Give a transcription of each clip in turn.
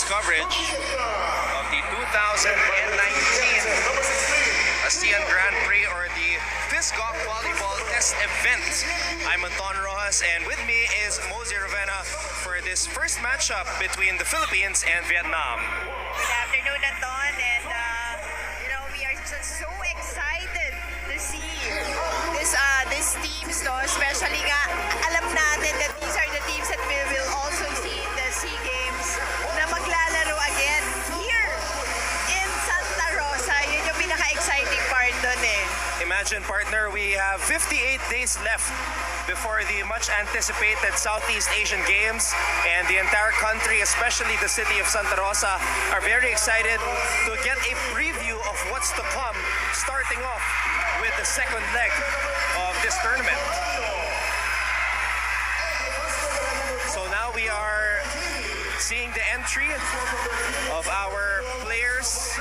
coverage of the 2019 ASEAN Grand Prix or the Phiscog Volleyball Test Event. I'm Anton Rojas and with me is Mosey Ravenna for this first matchup between the Philippines and Vietnam. Good afternoon, Anton, and we are just so excited to see these teams, no? Especially nga, alam natin that these are the teams that we will also see in the SEA Games na maglalaro again here in Santa Rosa. Yun yung pinaka-exciting part dun eh. Imagine, partner, we have 58 days left before the much anticipated Southeast Asian Games, and the entire country, especially the city of Santa Rosa, are very excited to get a preview of what's to come, starting off with the second leg of this tournament. So now we are seeing the entry of our players.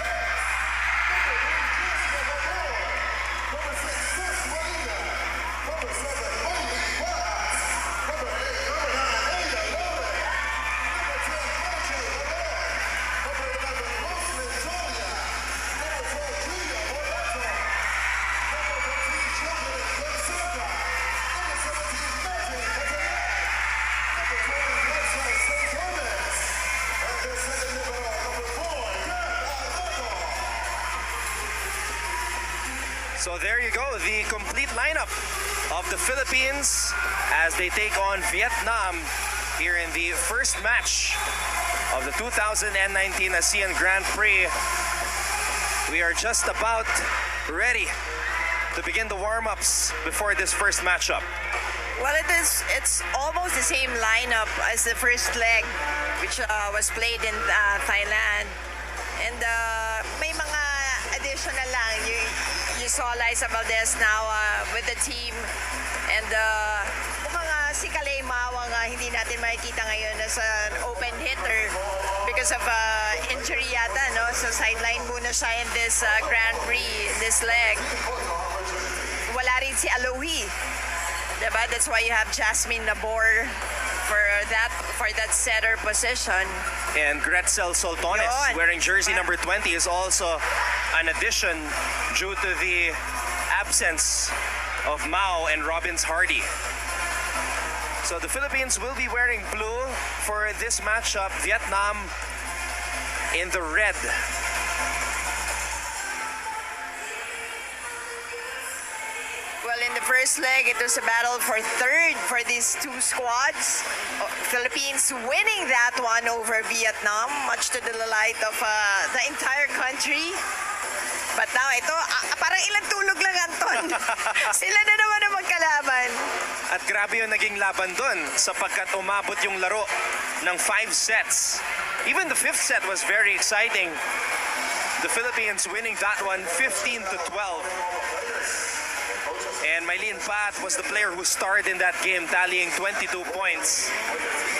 So there you go, the complete lineup of the Philippines as they take on Vietnam here in the first match of the 2019 ASEAN Grand Prix. We are just about ready to begin the warm-ups before this first matchup. Well, it's almost the same lineup as the first leg, which was played in Thailand. And may mga additional lang. You saw Liza VALDEZ now with the team. And mukhang si Kalei Mawang hindi natin makikita ngayon as an open hitter because of injury yata, no? So sideline muna siya in this Grand Prix, this leg. Wala rin si Alohi. Diba? That's why you have Jasmine Nabor for that setter position. And Gretzel Soltones, wearing jersey number 20, is also an addition due to the absence of Mao and Robbins Hardy. So the Philippines will be wearing blue for this matchup. Vietnam in the red. Well, in the first leg, it was a battle for third for these two squads. Philippines winning that one over Vietnam, much to the delight of the entire country. But now, ito, parang ilang tulog lang, Anton. Sila na naman ang magkalaban. At grabe yung naging laban dun sapagkat umabot yung laro ng 5 sets. Even the 5th set was very exciting. The Philippines winning that one 15-12. And Mylene Pat was the player who starred in that game, tallying 22 points.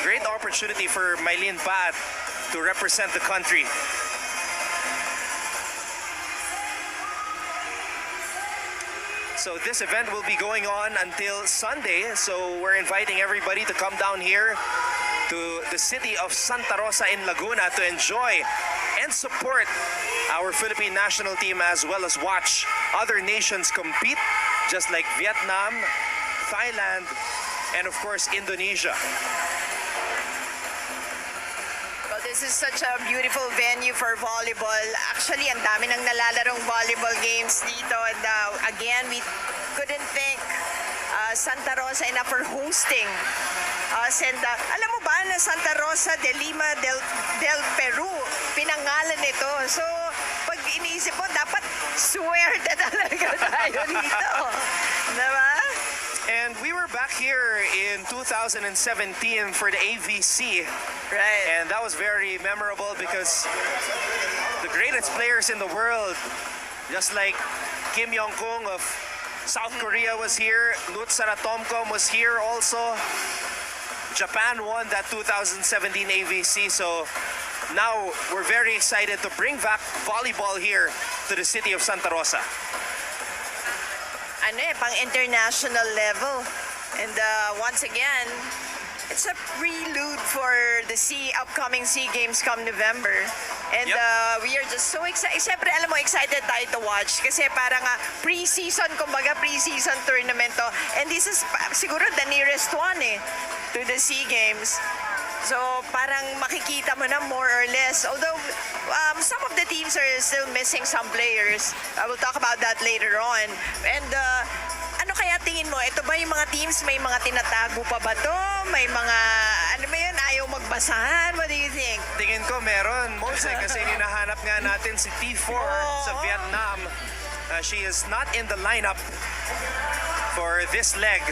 Great opportunity for Mylene Pat to represent the country. So this event will be going on until Sunday. So we're inviting everybody to come down here to the city of Santa Rosa in Laguna to enjoy and support our Philippine national team as well as watch other nations compete, just like Vietnam, Thailand, and of course Indonesia. Well, this is such a beautiful venue for volleyball. Actually, ang dami nang nalalarong volleyball games dito. And again, we couldn't thank Santa Rosa enough for hosting us. And alam mo ba na Santa Rosa de Lima del Peru, pinangalan ito. So, pag iniisip mo, dapat swerte talaga tayo dito. Diba? And we were back here in 2017 for the AVC. Right. And that was very memorable because the greatest players in the world, just like Kim Yong-kung of South Korea was here, Lut Saratomkom was here also. Japan won that 2017 AVC, so now we're very excited to bring back volleyball here to the city of Santa Rosa. Pang international level. And once again, it's a prelude for the upcoming SEA Games come November. And Yep. we are just so excited. Siyempre, alam mo, excited tayo to watch kasi parang pre-season, kumbaga pre-season tournament to. And this is siguro the nearest one to the SEA Games. So parang makikita mo na more or less. Although some of the teams are still missing some players. I will talk about that later on. And ano kaya tingin mo? Ito ba yung mga teams, may mga tinatago pa ba to? May mga, ano ba yun, ayaw magbasahan? What do you think? Tingin ko meron, Mose, kasi hinahanap nga natin si T4 sa Vietnam. She is not in the lineup for this leg.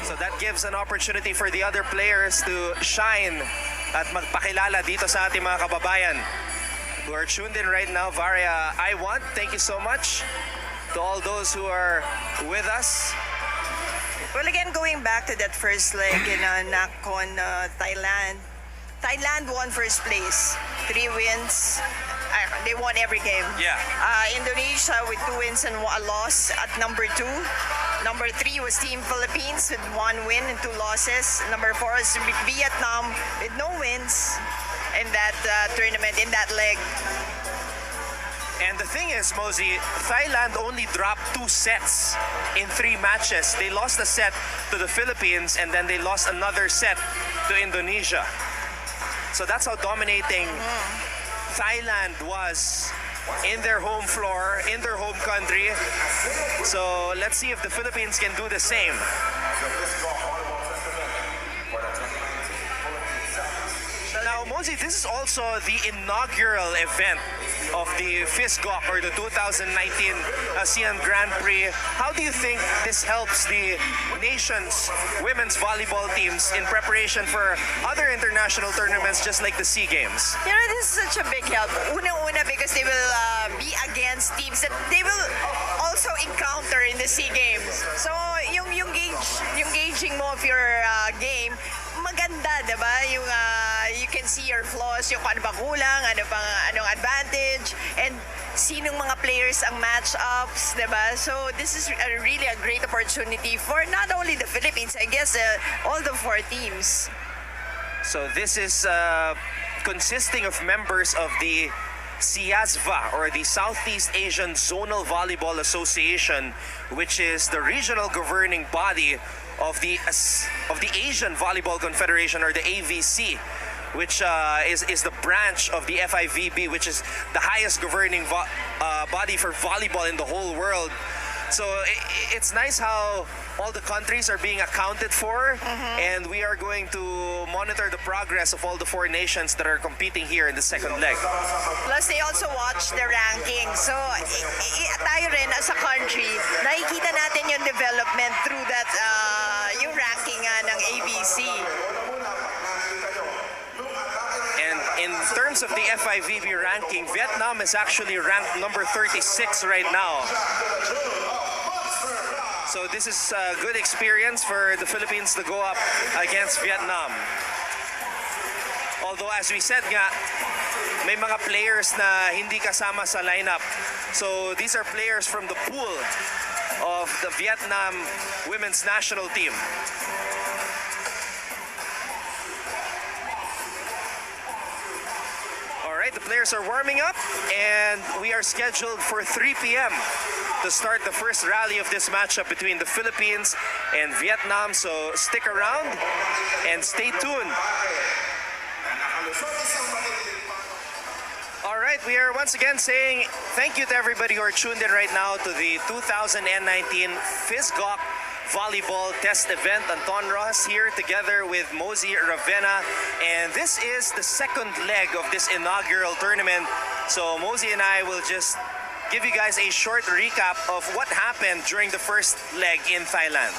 So that gives an opportunity for the other players to shine at magpakilala dito sa ating mga kababayan who are tuned in right now via I Want. Thank you so much to all those who are with us. Well, again, going back to that first leg in Nakhon, Thailand. Thailand won first place. 3 wins. They won every game. Yeah. Indonesia with 2 wins and 1 loss at number 2. Number 3 was Team Philippines with 1 win and 2 losses. Number 4 is Vietnam with no wins in that tournament, in that leg. And the thing is, Mosey, Thailand only dropped 2 sets in 3 matches. They lost a set to the Philippines and then they lost another set to Indonesia. So that's how dominating Thailand was in their home floor, in their home country. So let's see if the Philippines can do the same. Now, Mosey, this is also the inaugural event of the Phiscog or the 2019 ASEAN Grand Prix. How do you think this helps the nation's women's volleyball teams in preparation for other international tournaments just like the SEA Games? You know, this is such a big help. Unang-una because they will be against teams that they will also encounter in the SEA Games. So, yung gauging mo of your game, maganda, diba? Yung you can see your flaws, yung ano ba kulang, anong advantage, and sinong mga players ang match-ups, diba? So this is really a great opportunity for not only the Philippines, I guess all the 4 teams. So this is consisting of members of the SIASVA or the Southeast Asian Zonal Volleyball Association, which is the regional governing body of the Asian Volleyball Confederation or the AVC, which is the branch of the FIVB, which is the highest governing body for volleyball in the whole world. So it's nice how all the countries are being accounted for, and we are going to monitor the progress of all the 4 nations that are competing here in the second leg. Plus, they also watch the ranking. So, tayo rin as a country, nakikita natin yung development through that, yung ranking ng ABC. And in terms of the FIVB ranking, Vietnam is actually ranked number 36 right now. So this is a good experience for the Philippines to go up against Vietnam. Although as we said nga, may mga players na hindi kasama sa lineup. So these are players from the pool of the Vietnam women's national team. Alright, the players are warming up and we are scheduled for 3 p.m. to start the first rally of this matchup between the Philippines and Vietnam. So stick around and stay tuned. Alright, we are once again saying thank you to everybody who are tuned in right now to the 2019 Phiscog Volleyball Test Event. Anton Ross here together with Mosey Ravenna, and this is the second leg of this inaugural tournament. So Mosey and I will just give you guys a short recap of what happened during the first leg in Thailand.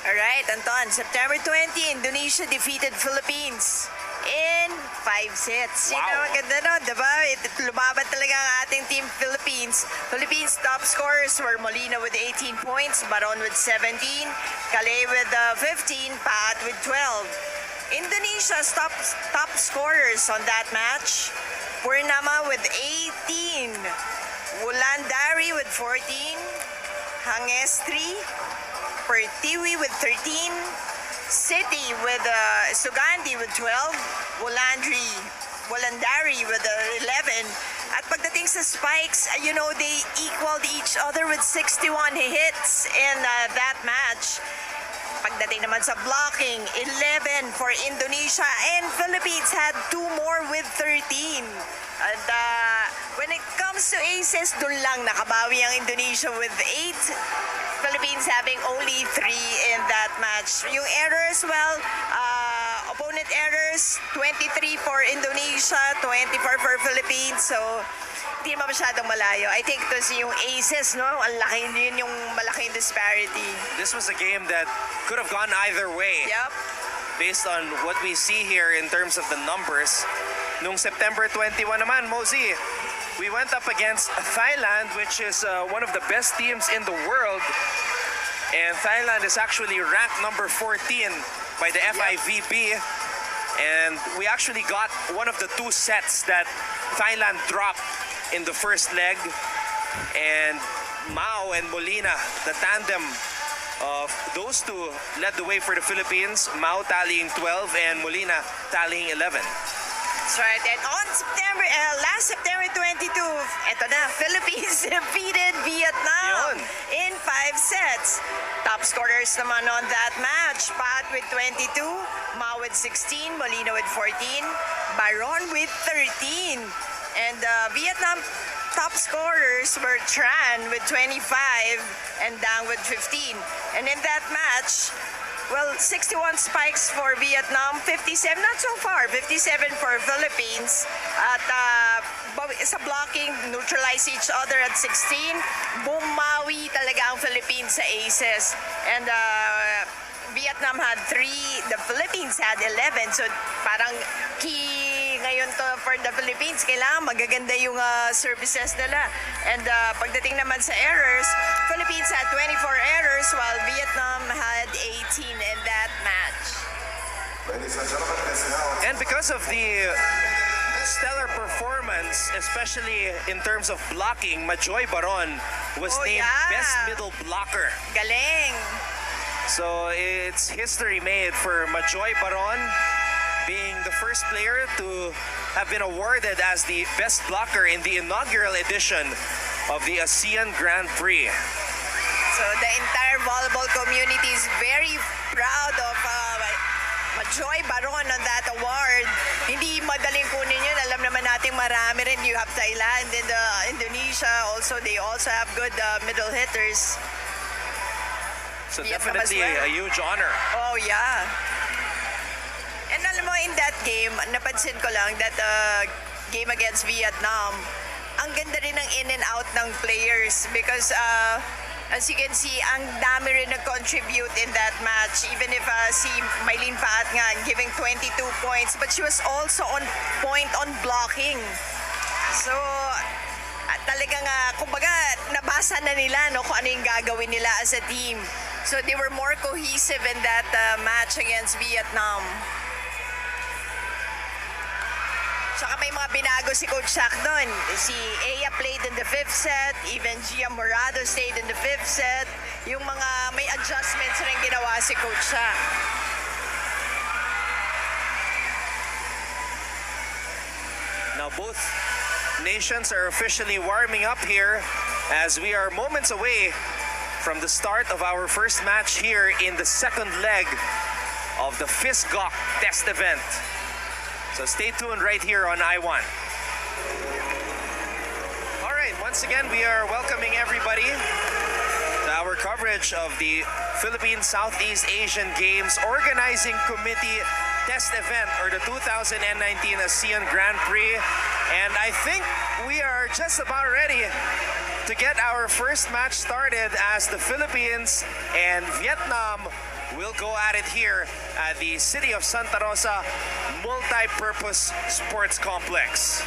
Alright, Anton, September 20, Indonesia defeated Philippines in 5 sets. Wow. You know, maganda no, diba? Lumaban talaga ang ating team Philippines. Philippines top scorers were Molina with 18 points, Baron with 17, Calais with 15, Pat with 12. Indonesia's top scorers on that match, Purnama with 18, Wulandari with 14, Hangestri, Pertiwi with 13, City with Sugandi with 12, Wolandari with 11. At pagdating sa spikes, they equaled each other with 61 hits in that match. Pagdating naman sa blocking, 11 for Indonesia, and Philippines had 2 more with 13. And when it comes to aces, dun lang nakabawi ang Indonesia with 8. Philippines having only 3 in that match. Yung errors, well, opponent errors, 23 for Indonesia, 24 for Philippines. So, hindi naman masyadong malayo. I think ito yung aces, no? Ang laki, yun yung malaking disparity. This was a game that could have gone either way. Yep. Based on what we see here in terms of the numbers. Nung September 21 naman, Mosey, we went up against Thailand, which is one of the best teams in the world. And Thailand is actually ranked number 14 by the FIVB. And we actually got one of the 2 sets that Thailand dropped in the first leg. And Mao and Molina, the tandem of those 2, led the way for the Philippines. Mao tallying 12 and Molina tallying 11. That's right. And on last September 22, eto na, Philippines defeated Vietnam in 5 sets. Top scorers naman on that match, Pat with 22, Mao with 16, Molina with 14, Baron with 13. And Vietnam top scorers were Tran with 25 and Dang with 15. And in that match, well, 61 spikes for Vietnam, 57, not so far, 57 for Philippines. At sa blocking, neutralize each other at 16. Bumawi talaga ang Philippines sa aces. And Vietnam had 3, the Philippines had 11. So parang key ngayon to for the Philippines. Kailangan magaganda yung services nila. And pagdating naman sa errors, Philippines had 24 errors while Vietnam had 18 in that match. And because of the stellar performance, especially in terms of blocking, Majoy Baron was named Best Middle Blocker. Galing! So it's history made for Majoy Baron being the first player to have been awarded as the best blocker in the inaugural edition of the ASEAN Grand Prix. So the entire volleyball community is very proud of Majoy Baron on that award. Hindi madaling kunin yun. Alam naman natin marami rin. You have Thailand and Indonesia. Also, they also have good middle hitters. So definitely a huge honor. Oh, yeah. And alam mo, in that game, napansin ko lang that game against Vietnam, ang ganda rin ng in and out ng players because as you can see, ang dami rin nag-contribute in that match. Even if si Mylene Paat nga giving 22 points, but she was also on point on blocking. So, talagang, kumbaga, nabasa na nila kung ano yung gagawin nila as a team. So, they were more cohesive in that match against Vietnam. Saka may mga binago si Coach Shaq doon. Si Aya played in the 5th set, even Gia Morado stayed in the 5th set. Yung mga may adjustments rin ginawa si Coach Shaq. Now both nations are officially warming up here as we are moments away from the start of our first match here in the second leg of the Phiscog test event. So stay tuned right here on I1. All right, once again, we are welcoming everybody to our coverage of the Philippine Southeast Asian Games Organizing Committee test event, or the 2019 ASEAN Grand Prix. And I think we are just about ready to get our first match started as the Philippines and Vietnam will go at it here at the City of Santa Rosa Multi-Purpose Sports Complex.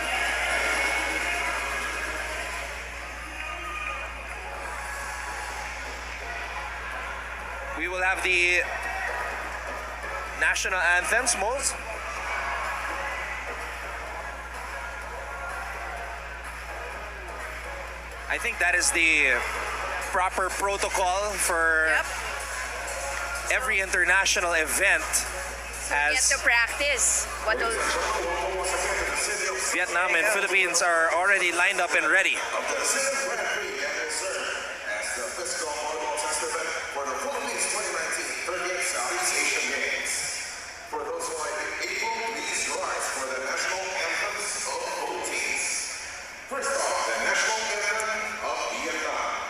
We will have the national anthems, Moles. I think that is the proper protocol for every international event Get as to practice. What will Vietnam and Philippines are already lined up and ready. Of the ASEAN Grand Prix and will serve as the Phiscog Volley test event for the Philippines 2019 38th Southeast Asian Games. For those who are in April, please rise for the national anthems of both teams. First off, the national anthem of Vietnam.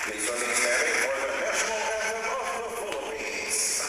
Please remain standing for the national anthem of the Philippines.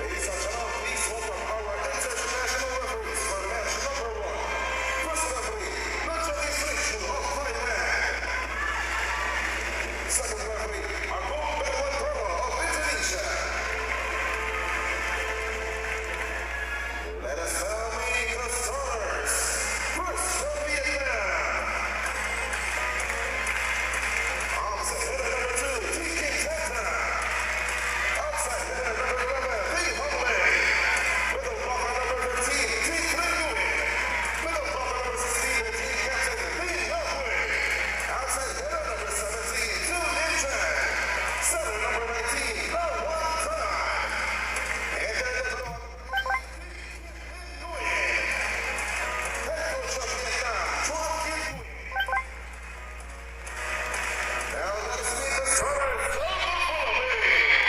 Ladies and gentlemen, please welcome our international referees for match number 1. First referee, Naturalization of Thailand. Second referee, Agung Bedwantara of Indonesia. Let us now meet the starters. First from Vietnam. Opposite hitter number 2, TK Teta. Outside hitter number 11, VALDEZ. Middle blocker number 15, T. Nguyen. Middle blocker number 16, team captain Lee Nguyen. Outside hitter number 17, Tu Ninh. Center number 19, The One Time. And then the Nguyen. Head coach of Vietnam, Truong Nguyen. Now let us meet the starters of the Philippines.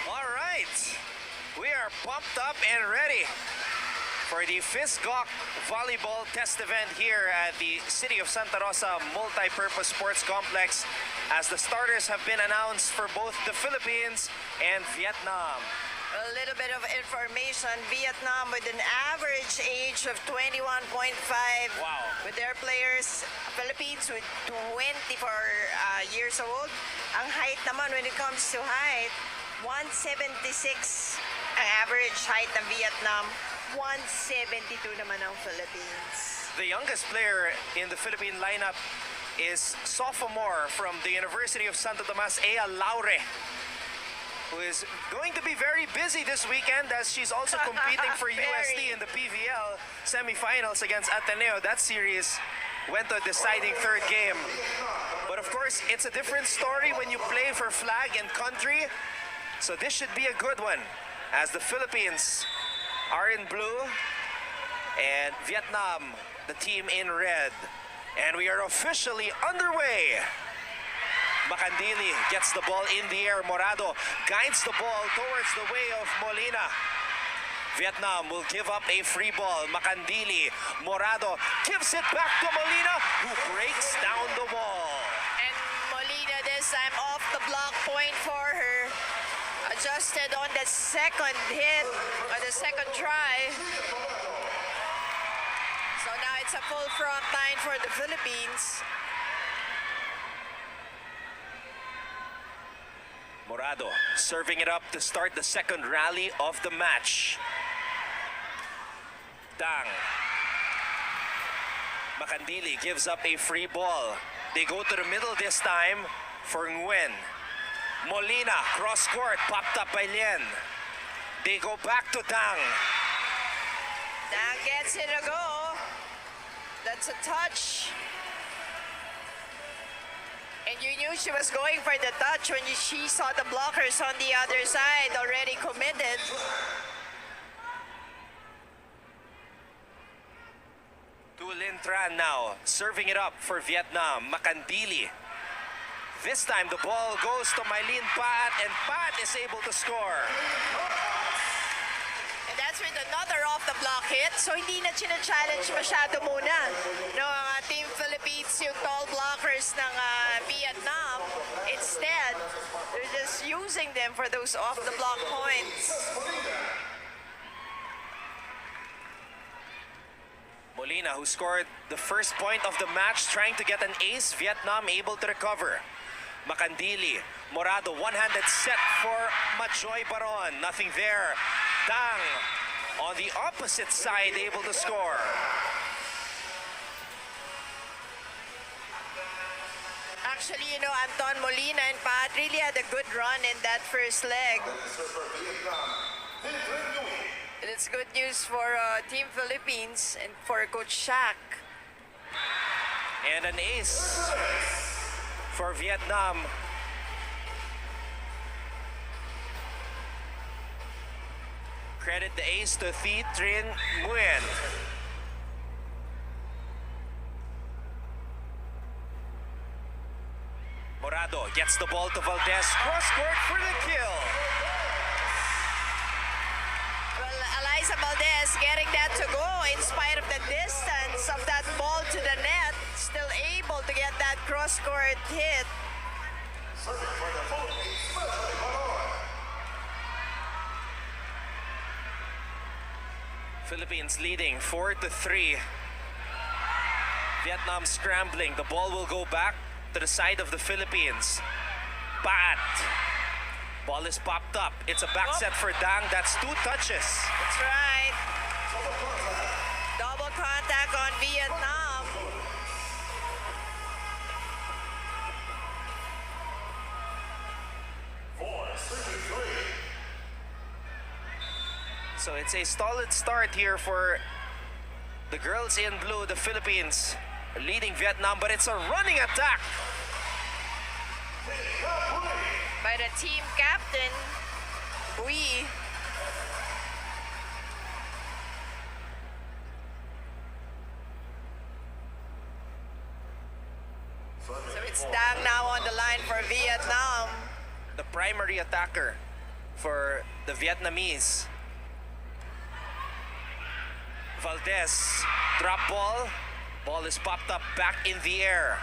All right, we are pumped up and ready for the Phiscog Volleyball Test event here at the City of Santa Rosa Multi-Purpose Sports Complex, as the starters have been announced for both the Philippines and Vietnam. A little bit of information. Vietnam with an average age of 21.5. Wow. With their players, Philippines with 24 years old. Ang height naman, when it comes to height, 176 ang average height ng Vietnam. 172 naman ang Philippines. The youngest player in the Philippine lineup is sophomore from the University of Santo Tomas, Ea Laure, who is going to be very busy this weekend as she's also competing for Very. UST in the PVL semifinals against Ateneo. That series went to a deciding third game. But of course, it's a different story when you play for flag and country. So this should be a good one as the Philippines are in blue and Vietnam, the team in red. And we are officially underway. Macandili gets the ball in the air. Morado guides the ball towards the way of Molina. Vietnam will give up a free ball. Macandili, Morado gives it back to Molina, who breaks down the wall. And Molina this time off the block point for her. Adjusted on the second hit, or the second try. So now it's a full front line for the Philippines. Morado serving it up to start the second rally of the match. Dang. Macandili gives up a free ball. They go to the middle this time for Nguyen. Molina, cross court, popped up by Lien. They go back to Dang. Dang gets it a go. That's a touch. And you knew she was going for the touch when she saw the blockers on the other side already committed. To Lin Tran now, serving it up for Vietnam. Macandili. This time the ball goes to Mylene Pat, and Pat is able to score. And that's with another off-the-block hit. So hindi na challenge masyado muna. No, ang Team Philippines, yung tall blockers ng Vietnam. Instead, they're just using them for those off-the-block points. Molina, who scored the first point of the match, trying to get an ace. Vietnam able to recover. Macandili, Morado, one-handed set for Majoy Baron. Nothing there. Dang on the opposite side, able to score. Actually, you know, Anton Molina and Pat really had a good run in that first leg. And it's good news for Team Philippines and for Coach Shaq. And an ace for Vietnam. Credit the ace to Thi Trinh Nguyen. Morado gets the ball to Valdez. Cross court for the kill. Well, Eliza Valdez getting that to go in spite of the distance of that ball to the net. Still able to get that cross-court hit. Philippines leading 4-3. Vietnam scrambling. The ball will go back to the side of the Philippines. Pat. Ball is popped up. It's a back set for Dang. That's two touches. That's right. Double contact on Vietnam. So it's a solid start here for the girls in blue, the Philippines leading Vietnam, but it's a running attack. By the team captain, Bui. So it's Dang now on the line for Vietnam. The primary attacker for the Vietnamese. Valdez, drop ball. Ball is popped up back in the air.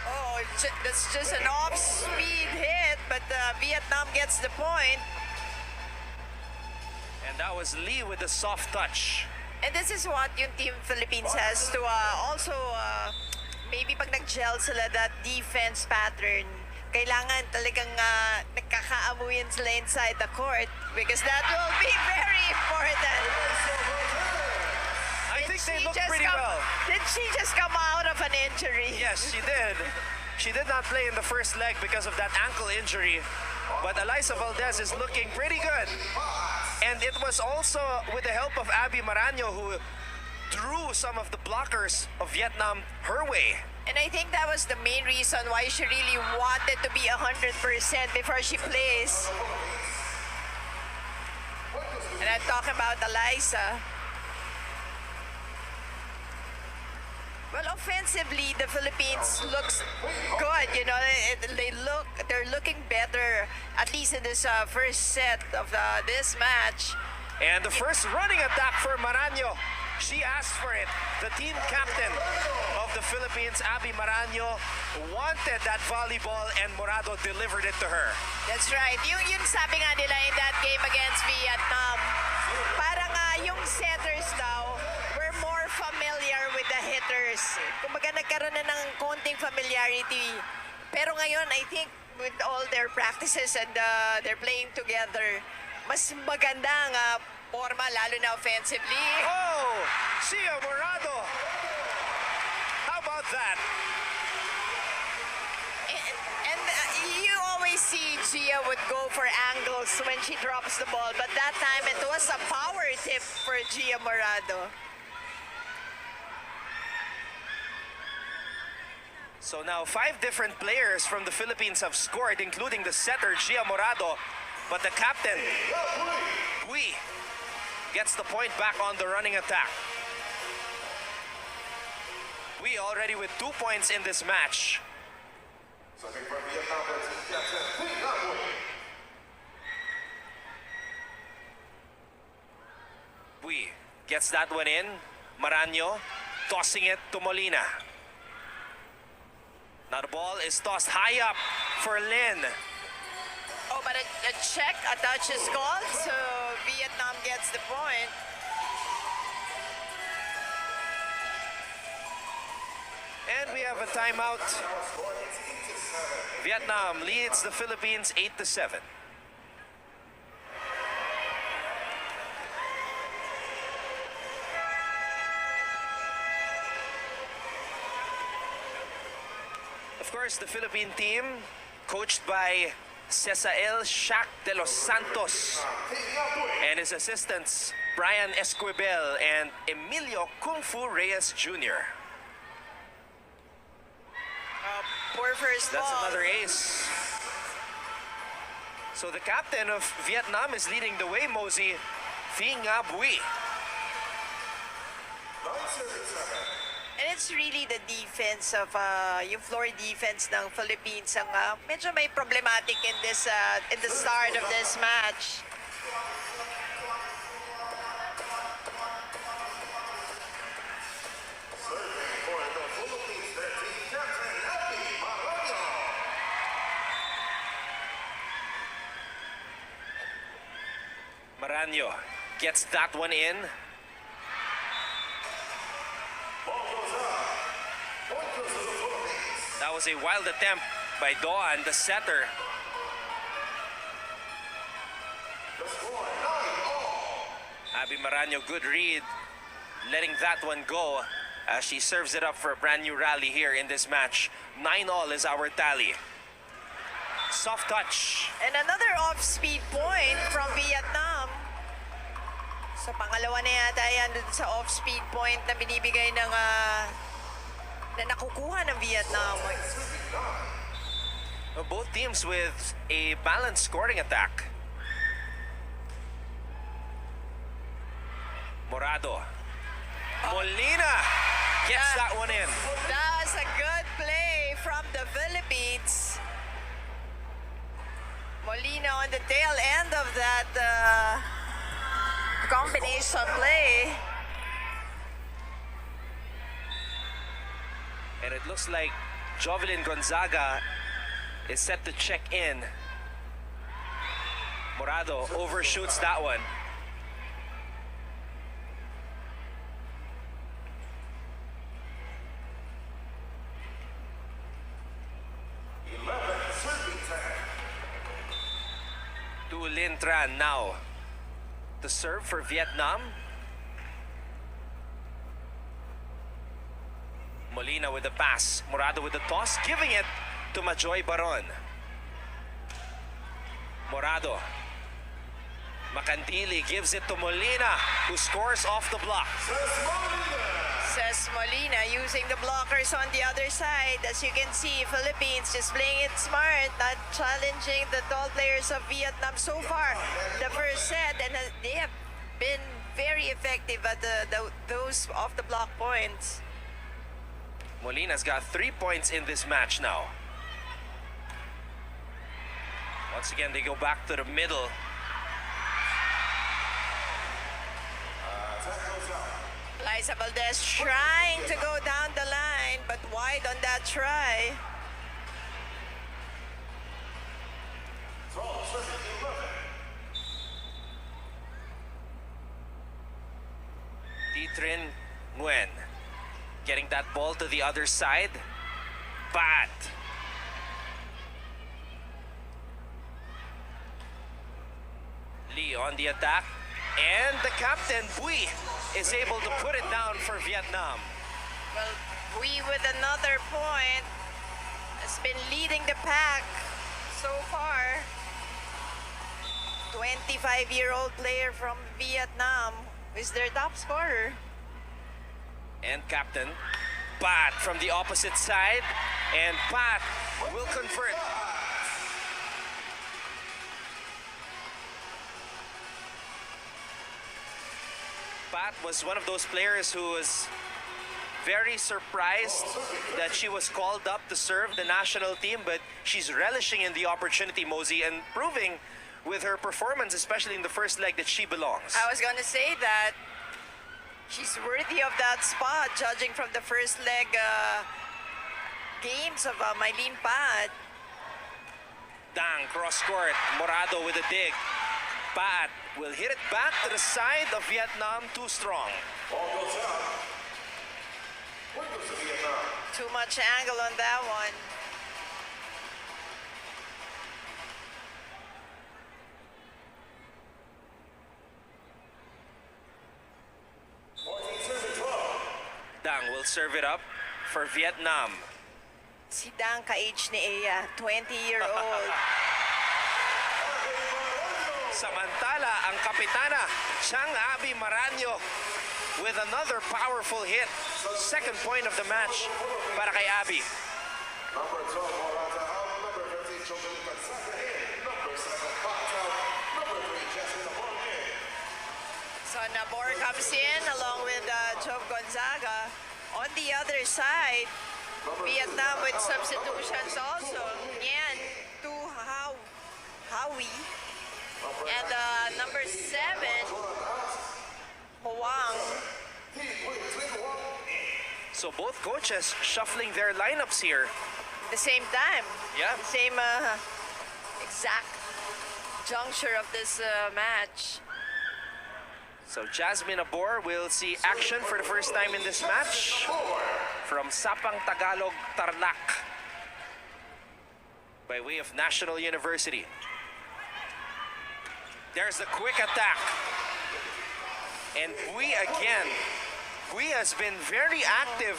Oh, that's just an off-speed hit, but Vietnam gets the point. And that was Lee with the soft touch. And this is what yung Team Philippines has to also, maybe pag nag-gel sila, that defense pattern kailangan talagang nagkakaamuyan sila inside the court because that will be very important. I think they look just pretty well. Did she just come out of an injury? Yes, she did. She did not play in the first leg because of that ankle injury. But Alyssa Valdez is looking pretty good. And it was also with the help of Abby Maranyo who drew some of the blockers of Vietnam her way. And I think that was the main reason why she really wanted to be 100% before she plays. And I'm talking about Alyssa. Well, offensively, the Philippines looks good. You know, they're looking better, at least in this first set of this match. And the first running attack for Maranyo. She asked for it. The team captain of the Philippines, Abby Maranyo, wanted that volleyball and Morado delivered it to her. That's right. Yung sabi nga nila in that game against Vietnam, parang yung setters daw were more familiar with the hitters. Kumbaga nagkaroon na ng konting familiarity. Pero ngayon, I think with all their practices and they're playing together, mas maganda ang forma, lalo na offensively. Oh, Sia Morado. How about that? And you always see Gia would go for angles when she drops the ball, but that time it was a power tip for Gia Morado. So now 5 different players from the Philippines have scored, including the setter, Gia Morado. But the captain, Gui, gets the point back on the running attack. Gui already with 2 points in this match. Serving from Vietnam, team captain, Phiscog Volley. Gui gets that one in. Maranyo tossing it to Molina. Now the ball is tossed high up for Lin. Oh, but a check, a touch is called, so Vietnam gets the point. And we have a timeout. Vietnam leads the Philippines 8-7. Of course, the Philippine team, coached by Cesael Shaq de los Santos and his assistants, Brian Esquivel and Emilio Kung Fu Reyes Jr. Poor first That's ball. another ace. So the captain of Vietnam is leading the way, Mosey, Phi Nga Bui. And it's really the defense of yung floor defense ng Philippines ang medyo may problematic in this in the start of this match. Serving for the Philippines, their team captain, Abby Maranyo. Maranyo gets that one in. Ball goes up. Point goes to the Philippines. That was a wild attempt by Doan, the setter. The score, 9-all. Abby Maranyo, good read, letting that one go as she serves it up for a brand new rally here in this match. 9-all is our tally. Soft touch. And another off-speed point from Vietnam. So pangalawa na yata yan dun sa off-speed point na binibigay ng na nakukuha ng Vietnam. Both teams with a balanced scoring attack. Morado. Molina gets that one in. That was a good play from the Philippines. Molina on the tail end of that combination play. And it looks like Jovelyn Gonzaga is set to check in. Morado overshoots that one. To Lin Tran now. To serve for Vietnam. Molina with the pass. Morado with the toss. Giving it to Majoy Baron. Morado. Macandili gives it to Molina, who scores off the block. Says Molina using the blockers on the other side. As you can see, Philippines just playing it smart, not challenging the tall players of Vietnam so far. The first set, and they have been very effective at those off the block points. Molina's got 3 points in this match now. Once again, they go back to the middle. Liza Valdez trying to go down the line, but wide on that try. Titrin Nguyen getting that ball to the other side. Pat. Lee on the attack. And the captain, Bui, is able to put it down for Vietnam. Well, Bui with another point has been leading the pack so far. 25-year-old player from Vietnam is their top scorer. And captain, Pat from the opposite side. And Pat will convert. Pat was one of those players who was very surprised that she was called up to serve the national team, but she's relishing in the opportunity, Mosey, and proving with her performance, especially in the first leg, that she belongs. I was going to say that she's worthy of that spot, judging from the first leg games of Mylene Pat. Dang, cross court, Morado with a dig. Pat will hit it back to the side of Vietnam, too strong. Too much angle on that one. Dang will serve it up for Vietnam. Si Dang ka-age ni Ea, 20-year-old. Samantala, ang kapitana, Chang Abby Maranyo with another powerful hit. Second point of the match para kay Abby. Number 12, Morata out. Number 15, Chocolate Saka in. Number 7, Pat out. Number 3, Jasmine Nabor in. So Nabor comes in along with Jove Gonzaga. On the other side, Vietnam with substitutions also. Yan, to Howie. And number 7, Huang. So both coaches shuffling their lineups here. The same time. Yeah. Same exact juncture of this match. So Jasmine Abor will see action for the first time in this match from Sapang Tagalog, Tarlac, by way of National University. There's the quick attack. And Bui again. Bui has been very active,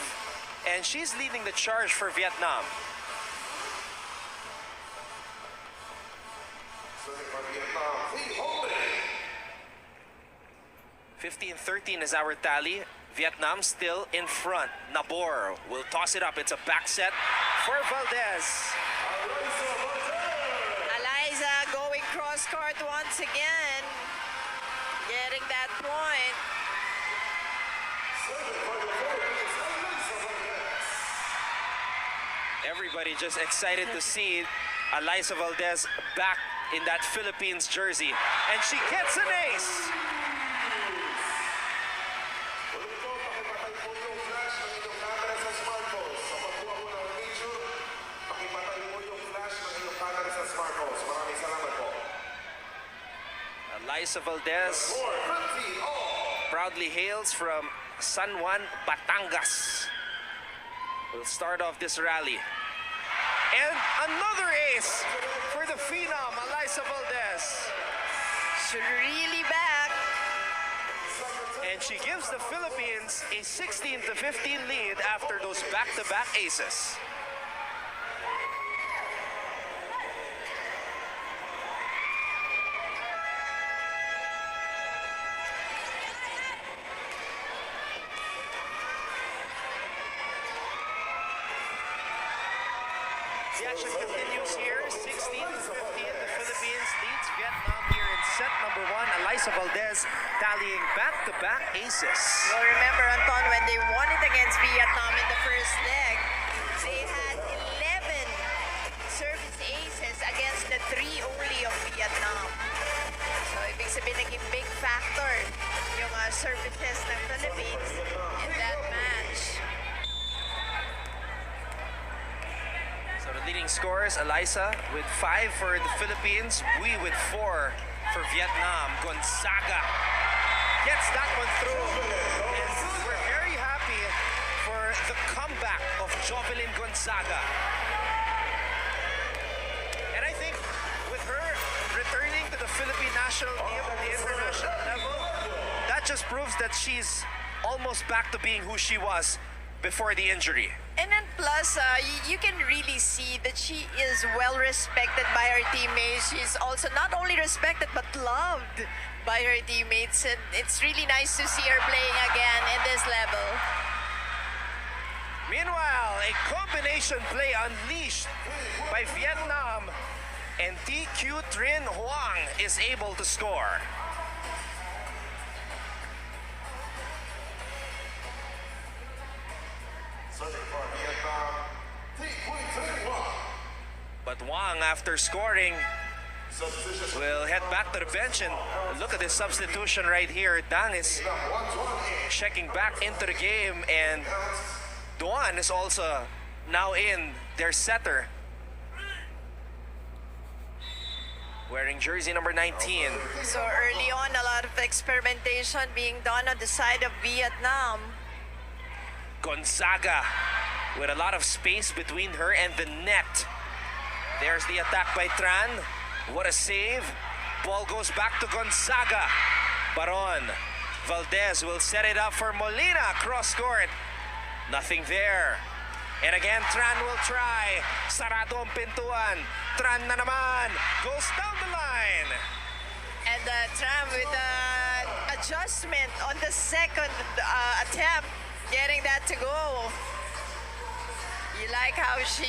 and she's leading the charge for Vietnam. Serving for Vietnam, Thi Hong Lei. 15-13 is our tally. Vietnam still in front. Nabor will toss it up. It's a back set for Valdez. Eliza going cross court once again. Getting that point. Everybody just excited to see Eliza Valdez back in that Philippines jersey. And she gets an ace. Pakipatay po yung flash ng inyong camera sa smartphones. Sa pagkuha po ng picture, pakipatay po yung flash ng inyong camera sa smartphones. Maraming salamat po. Eliza Valdez 15 all. proudly hails from San Juan, Batangas. We'll start off this rally. And another ace for the phenom, Eliza Valdez. is really back. And she gives the Philippines a 16-15 lead after those back-to-back aces. The action continues here, 16-15. The Philippines leads Vietnam here in set number 1. Elisa Valdez tallying back-to-back aces. Well, remember, Anton, when they won it against Vietnam in the first leg, they had 11 service aces against the 3 only of Vietnam. So, ibig sabihin, naging big factor yung services ng Philippines in that match. So the leading scorers, Elisa with 5 for the Philippines, Bui with 4 for Vietnam. Gonzaga gets that one through. And we're very happy for the comeback of Jovelyn Gonzaga. And I think with her returning to the Philippine national team at the international level, that just proves that she's almost back to being who she was before the injury. And then plus, you can really see that she is well respected by her teammates. She's also not only respected but loved by her teammates. And it's really nice to see her playing again in this level. Meanwhile, a combination play unleashed by Vietnam, and TQ Trinh Hoang is able to score. Serving for Vietnam, But Hoang, after scoring, substitution will head back to the bench. And look at this substitution right here. Dang is 120. checking back into the game, and Duan is also now in, their setter, wearing jersey number 19. So early on, a lot of experimentation being done on the side of Vietnam. Gonzaga with a lot of space between her and the net. There's the attack by Tran. What a save. Ball goes back to Gonzaga. Baron. Valdez will set it up for Molina. Cross court. Nothing there. And again, Tran will try. Sarado ang pintuan. Tran na naman. Goes down the line. And Tram with adjustment on the second attempt, getting that to go. You like how she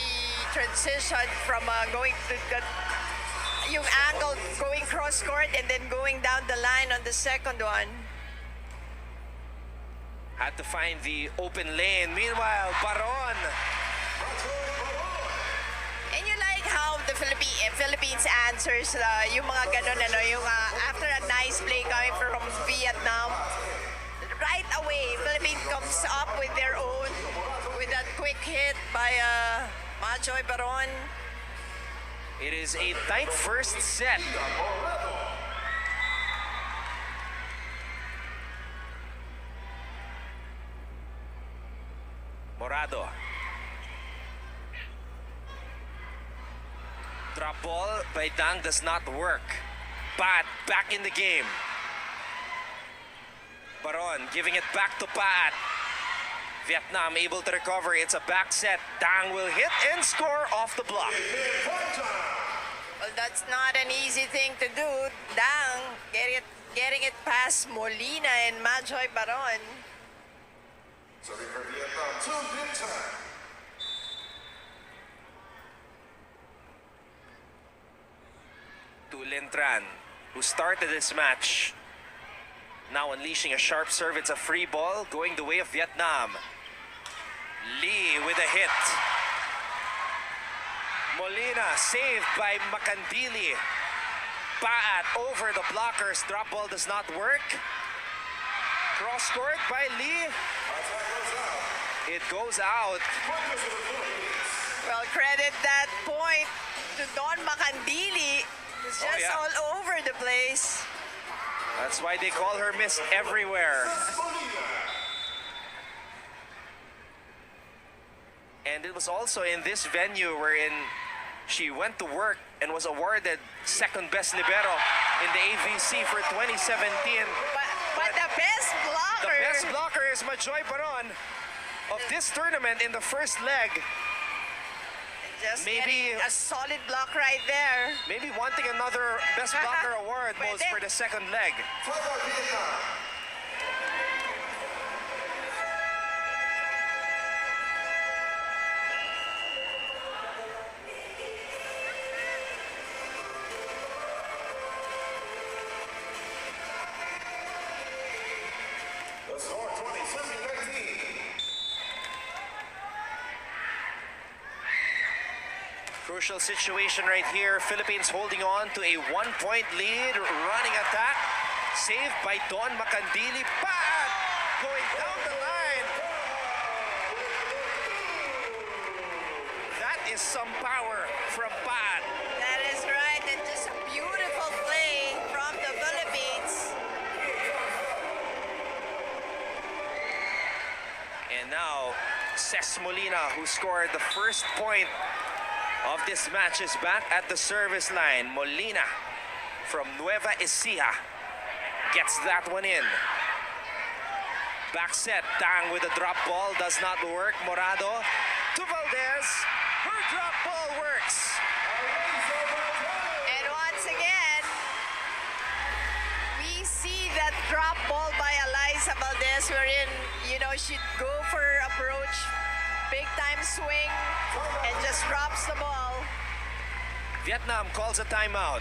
transitioned from going to the yung angle, going cross court and then going down the line on the second one. Had to find the open lane. Meanwhile, Baron. And you like how the Philippines answers yung mga ganun, yung after a nice play coming from Vietnam, right away, Philippines comes up with their own, with that quick hit by Majoy Baron. It is a tight first set. Morado. Drop ball by Dang does not work. Pat back in the game. Baron giving it back to Pat. Vietnam able to recover. It's a back set. Dang will hit and score off the block. Well, that's not an easy thing to do. Dang, getting it past Molina and Majoy Baron. Serving for Vietnam, 2 big time. To Lintran, who started this match. Now unleashing a sharp serve. It's a free ball going the way of Vietnam. Lee with a hit. Molina saved by Makandili. Paat over the blockers. Drop ball does not work. Cross court by Lee. It goes out. Well, credit that point to Don Makandili. It's just yeah. all over the place. That's why they call her Miss Everywhere. And it was also in this venue wherein she went to work and was awarded second best libero in the AVC for 2017. But the best blocker. The best blocker is Majoy Baron of this tournament in the first leg. Just maybe- getting a solid block right there. Maybe wanting another best blocker award, Mose, Pwede. for the second leg. Timeout Vietnam. The score 20, serving 19. Crucial situation right here. Philippines holding on to a 1-point lead. Running attack. Saved by Don Macandili. Bad! Going down the line. That is some power from Bad. That is right. And just a beautiful play from the Philippines. And now, Ces Molina, who scored the first point of this match, is back at the service line. Molina from Nueva Ecija gets that one in. Back set, Tang with a drop ball, does not work. Morado to Valdez. Her drop ball works. And once again, we see that drop ball by Eliza Valdez wherein, she'd go for approach, big time swing, and just drops the ball. Vietnam calls a timeout.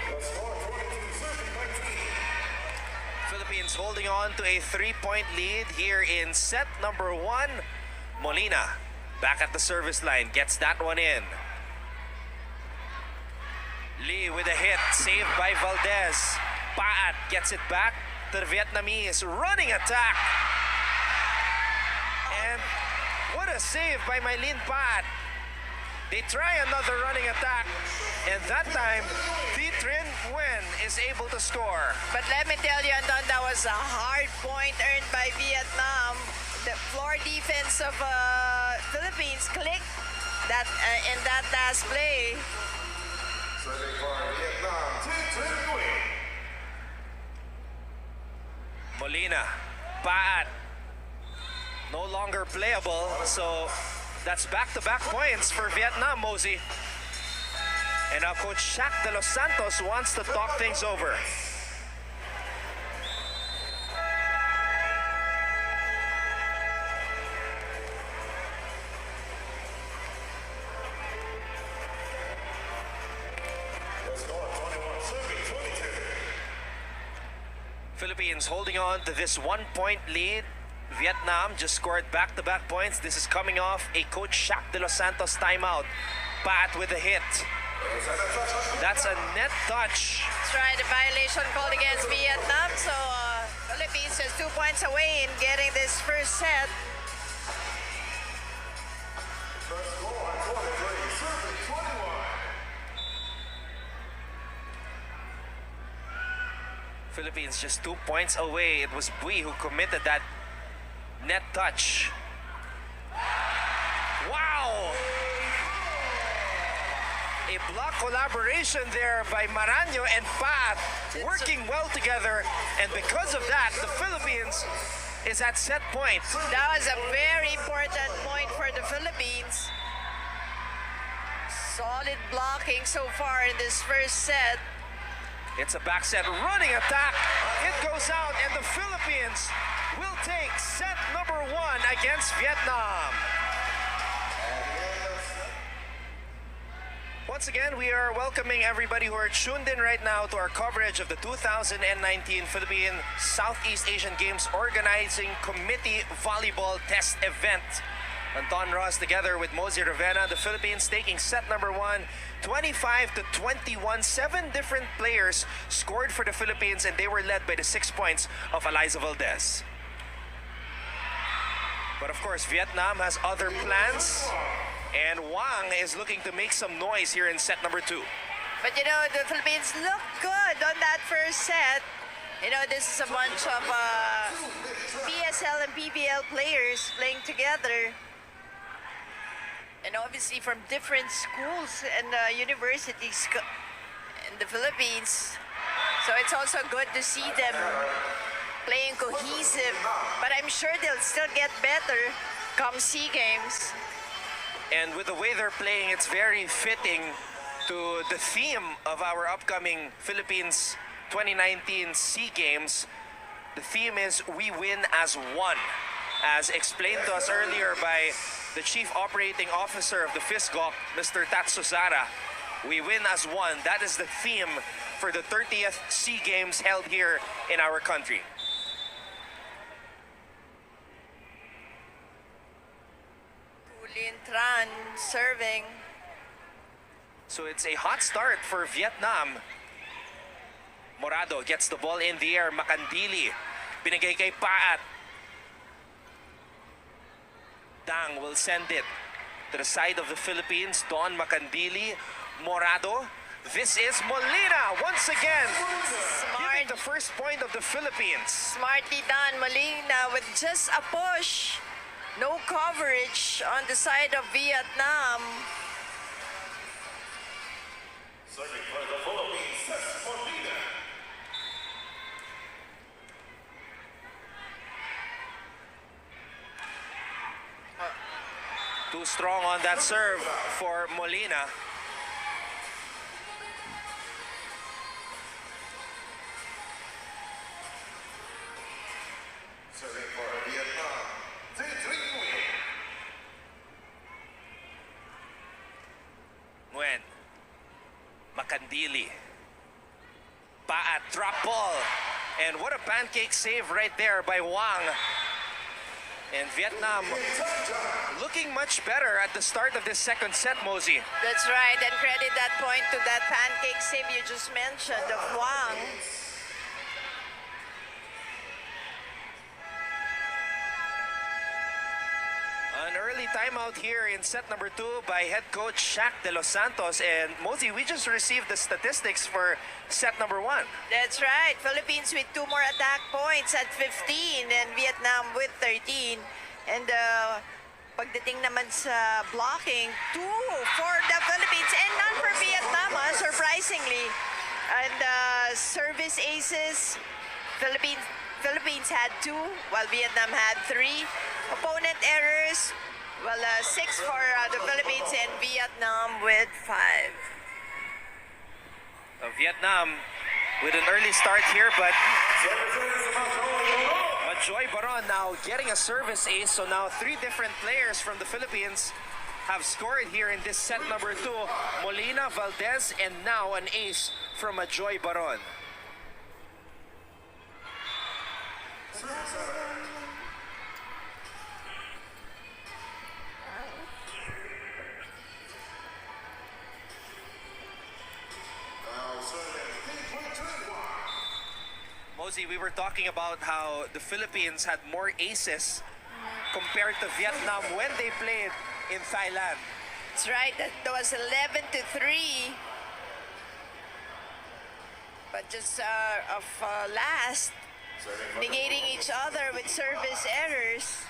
The score 22, serving 19. Philippines holding on to a 3-point lead here in set number 1. Molina back at the service line, gets that one in. Lee with a hit, saved by Valdez. Paat gets it back to the Vietnamese. Running attack. And what a save by Mylene Paat. They try another running attack. And that time, Thi Trinh Nguyen is able to score. But let me tell you, Anton, that was a hard point earned by Vietnam. The floor defense of Philippines clicked that in that last play. Serving for Vietnam, Thi Trinh Nguyen. Molina, Paat, no longer playable. So that's back-to-back points for Vietnam, Mosey. And now Coach Shaq de los Santos wants to talk things over. The score 21, serving 22. Philippines holding on to this 1-point lead. Vietnam just scored back-to-back points. This is coming off a Coach Shaq de los Santos timeout. Pat with a hit. That's a net touch. That's right, a violation called against Vietnam. So Philippines is 2 points away in getting this first set. The score 23, serving 21. Philippines just 2 points away. It was Bui who committed that net touch. Wow! A block collaboration there by Maranyo and Pat, working well together, and because of that, the Philippines is at set point. That was a very important point for the Philippines. Solid blocking so far in this first set. It's a back set running attack. It goes out, and the Philippines will take set number 1 against Vietnam. Once again, we are welcoming everybody who are tuned in right now to our coverage of the 2019 Philippine Southeast Asian Games Organizing Committee Volleyball Test Event. Anton Ross together with Mosey Ravenna, the Philippines taking set number 1, 25-21. 7 different players scored for the Philippines, and they were led by the 6 points of Eliza Valdez. But of course, Vietnam has other plans, and Wang is looking to make some noise here in set number 2. But the Philippines look good on that first set. You know, this is a bunch of PSL and PBL players playing together. And obviously from different schools and universities in the Philippines. So it's also good to see them playing cohesive. But I'm sure they'll still get better come SEA Games. And with the way they're playing, it's very fitting to the theme of our upcoming Philippines 2019 SEA Games. The theme is "We Win as One," as explained to us earlier by the Chief Operating Officer of the Phiscog, Mr. Tatsu Zara. We win as one. That is the theme for the 30th SEA Games held here in our country. Lin Tran serving. So it's a hot start for Vietnam. Morado gets the ball in the air. Makandili. Binigay kay Paat. Dang will send it to the side of the Philippines. Don Makandili. Morado. This is Molina once again. Giving the first point of the Philippines. Smartly done, Molina, with just a push. No coverage on the side of Vietnam. Serving for the Philippines, Cesc Molina. Too strong on that serve for Molina. Serving for Vietnam, Nguyen. Nguyen. Makandili. Paat, drop ball. And what a pancake save right there by Wang. And Vietnam looking much better at the start of this second set, Mosey. That's right, and credit that point to that pancake save you just mentioned of Wang. An early timeout here in set number 2 by head coach Shaq De Los Santos. And Mosey, we just received the statistics for set number 1. That's right, Philippines with 2 more attack points at 15 and Vietnam with 13. And pagdating naman sa blocking, 2 for the Philippines and none for Vietnam, surprisingly. And service aces, Philippines had 2 while Vietnam had 3. Opponent errors, well, 6 for the Philippines and Vietnam with 5. Vietnam with an early start here, but Joy Baron now getting a service ace. So now 3 different players from the Philippines have scored here in this set number 2. Molina, VALDEZ, and now an ace from a Joy Baron. Mosey, we were talking about how the Philippines had more aces compared to Vietnam when they played in Thailand. That's right, that was 11-3. But just of last, negating each other with service errors.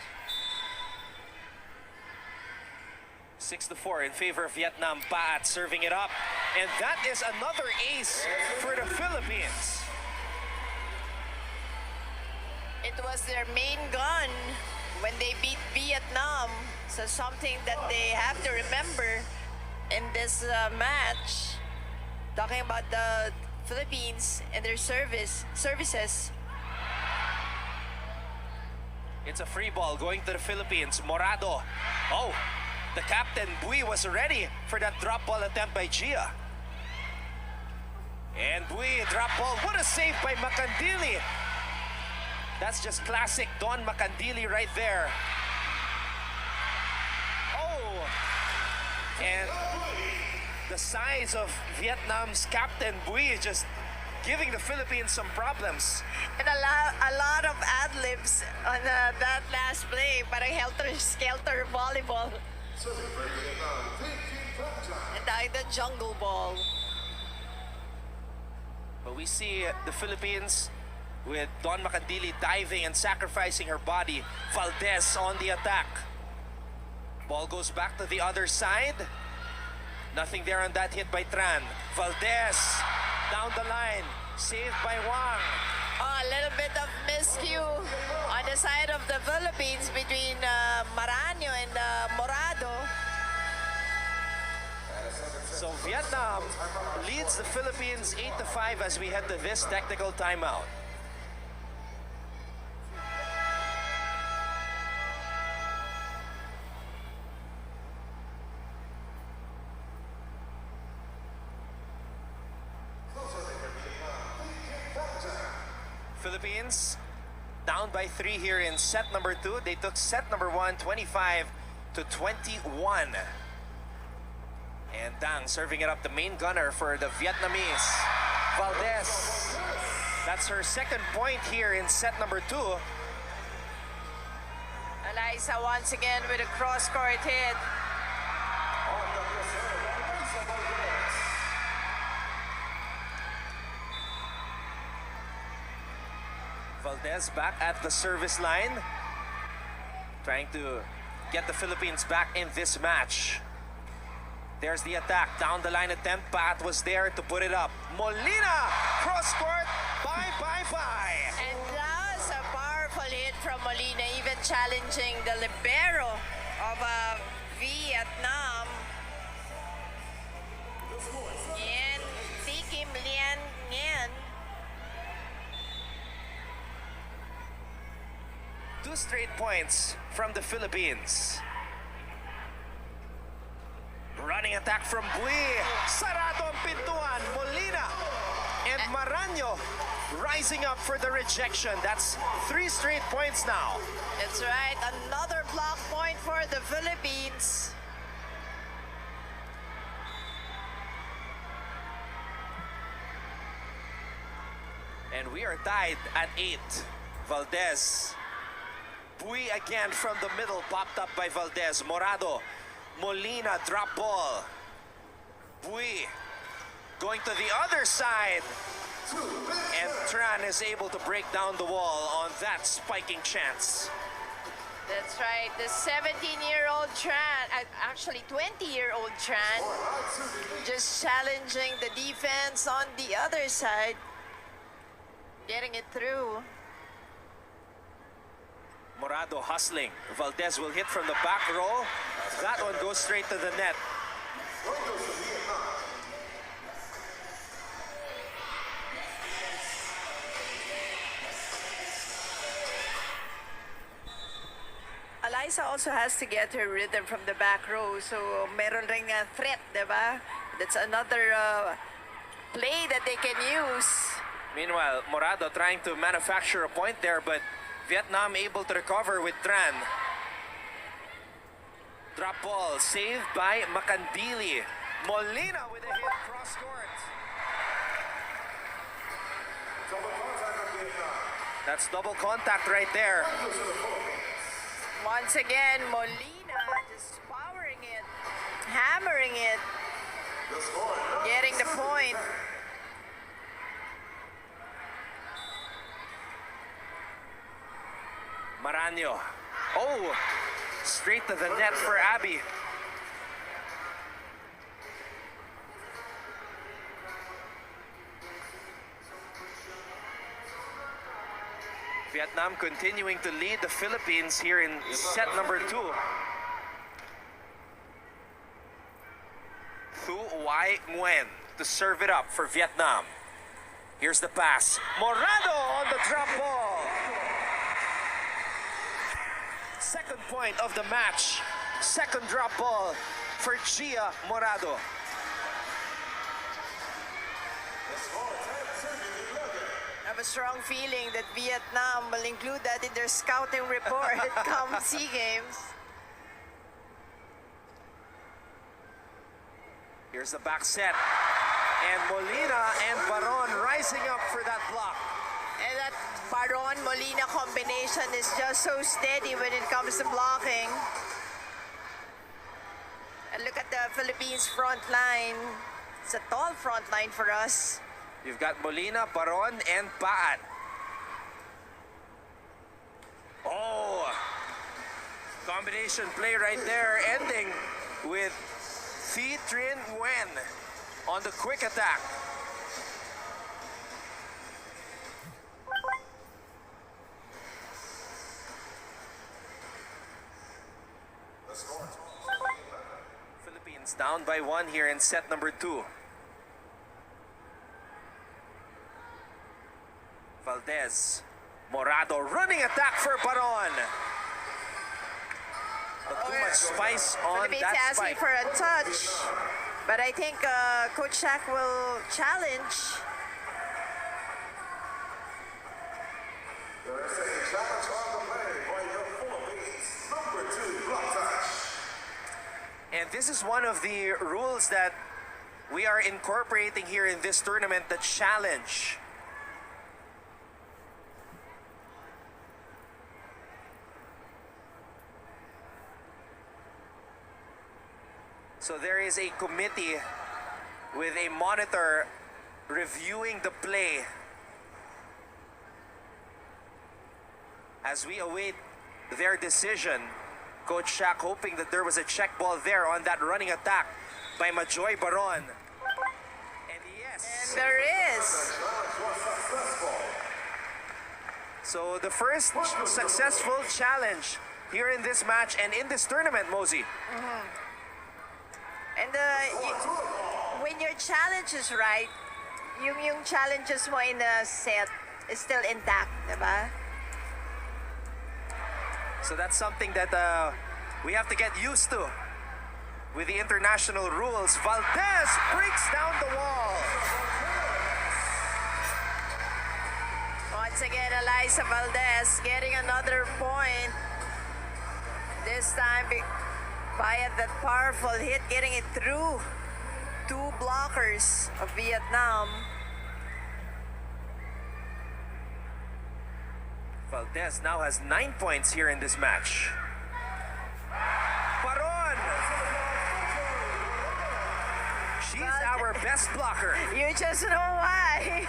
6-4 in favor of Vietnam. Paat serving it up. And that is another ace for the Philippines. It was their main gun when they beat Vietnam. So something that they have to remember in this match. Talking about the Philippines and their services. It's a free ball going to the Philippines. Morado. Oh, the captain, Bui, was ready for that drop ball attempt by Gia. And Bui, drop ball. What a save by Makandili. That's just classic Don Makandili right there. Oh! And the size of Vietnam's captain, Bui, is just giving the Philippines some problems. And a lot of ad-libs on that last play. Parang helter-skelter volleyball. And the jungle ball. But we see the Philippines with Don Macandili diving and sacrificing her body. Valdez on the attack. Ball goes back to the other side. Nothing there on that hit by Tran. Valdez down the line. Saved by Wang. Oh, a little bit of miscue on the side of the Philippines between Maranyo and Morado. So Vietnam leads the Philippines 8-5 as we head to this technical timeout. Philippines down by 3 here in set number 2. They took set number 1, 25-21. And Dang serving it up, the main gunner for the Vietnamese. Valdez. That's her second point here in set number 2. Eliza once again with a cross-court hit. Valdez back at the service line. Trying to get the Philippines back in this match. There's the attack. Down the line attempt. Pat was there to put it up. Molina! Cross court. Bye. And that was a powerful hit from Molina, even challenging the libero of Vietnam. Nguyen, Thi Kim Lien Nguyen. 2 straight points from the Philippines. Running attack from Bui. Sarado ang pintuan. Molina and Maranyo rising up for the rejection. That's 3 straight points now. That's right, another block point for the Philippines. And we are tied at 8. Valdez. Bui again from the middle, popped up by Valdez. Morado. Molina, drop ball. Bui going to the other side. And Tran is able to break down the wall on that spiking chance. That's right, the 17-year-old Tran, actually 20-year-old Tran, just challenging the defense on the other side, getting it through. Morado hustling. Valdez will hit from the back row. That one goes straight to the net. Eliza also has to get her rhythm from the back row, so meron ring a threat, diba? That's another play that they can use. Meanwhile, Morado trying to manufacture a point there, but Vietnam able to recover with Tran. Drop ball saved by Macandili. Molina with a hit cross court. That's double contact right there. Once again, Molina just powering it, hammering it, getting the point. Maranyo. Oh, straight to the net for Abby. Vietnam continuing to lead the Philippines here in set number 2. Thu Wai Nguyen to serve it up for Vietnam. Here's the pass. Morado on the drop ball. Second point of the match. Second drop ball for Gia Morado. I have a strong feeling that Vietnam will include that in their scouting report come SEA Games. Here's the back set. And Molina and Baron rising up for that block. And that Baron-Molina combination is just so steady when it comes to blocking. And look at the Philippines front line. It's a tall front line for us. You've got Molina, Baron, and Paan. Combination play right there, ending with Thi Trinh Nguyen on the quick attack. The score. Philippines down by 1 here in set number 2. Valdez, Morado running attack for Baron. But too much spice on Philippines that asking spike. for a touch, but I think Coach Shaq will challenge. There is a challenge on the way by the Philippines. Number 2, block touch. And this is one of the rules that we are incorporating here in this tournament, the challenge. So there is a committee with a monitor reviewing the play as we await their decision. Coach Shaq hoping that there was a check ball there on that running attack by Majoy Baron. And yes. There is. Challenge was successful. So the first successful challenge here in this match and in this tournament, Mosey. And when your challenge is right, yung challenges mo in the set is still intact, diba? So that's something that we have to get used to with the international rules. Valdez breaks down the wall. Once again, Eliza Valdez getting another point. This time via that powerful hit, getting it through 2 blockers of Vietnam. Valdez now has 9 points here in this match. Baron! She's our best blocker. You just know why.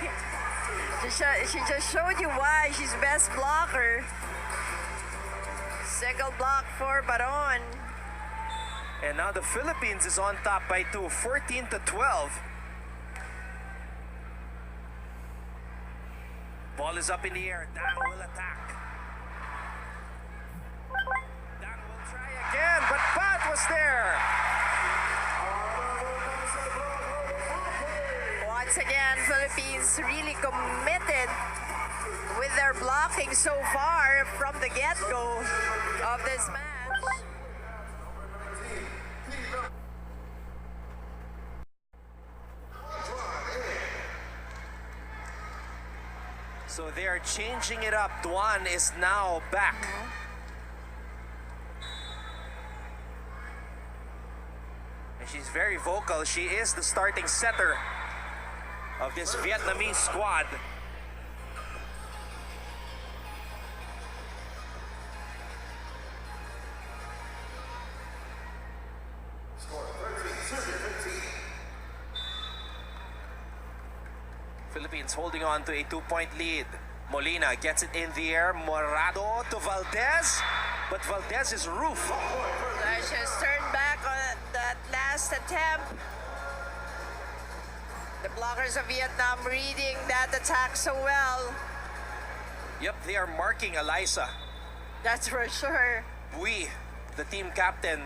She just showed you why she's best blocker. Single block for Baron. And now the Philippines is on top by 2, 14-12. Ball is up in the air. Dang will attack. Dang will try again, but Pat was there. Once again, Philippines really committed with their blocking so far from the get-go of this match. So they are changing it up. Duan is now back. And she's very vocal. She is the starting setter of this Vietnamese squad. Score 13-15. Philippines holding on to a 2-point lead. Molina gets it in the air. Morado to Valdez. But Valdez's roof. Let's just turn back on that last attempt. The blockers of Vietnam reading that attack so well. Yep, they are marking Eliza. That's for sure. Bui, the team captain,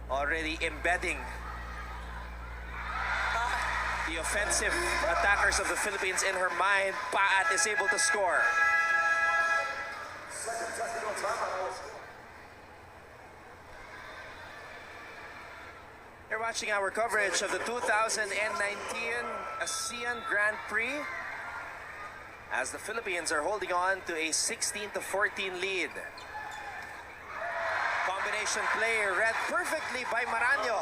already embedding the offensive attackers of the Philippines in her mind. Paat is able to score. Second technical timeout. You're watching our coverage of the 2019 ASEAN Grand Prix as the Philippines are holding on to a 16-14 lead. Combination play read perfectly by Maranyo.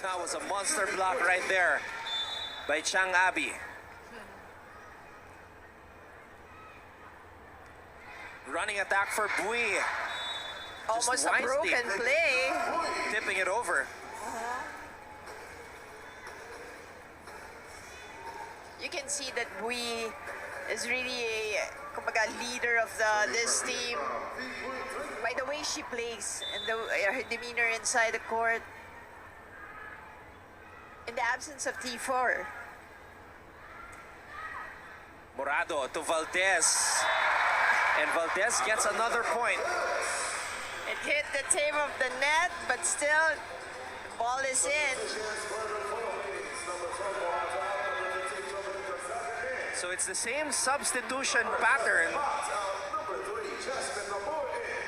That was a monster block right there by Chang Abi. Running attack for Bui. Almost a wisely broken play. tipping it over. can see that Bui is really a kumbaga, leader of this team. By the way she plays and her demeanor inside the court. In the absence of T4. Morado to Valdez. And Valdez gets another point. It hit the tape of the net, but still, the ball is in. So it's the same substitution pattern.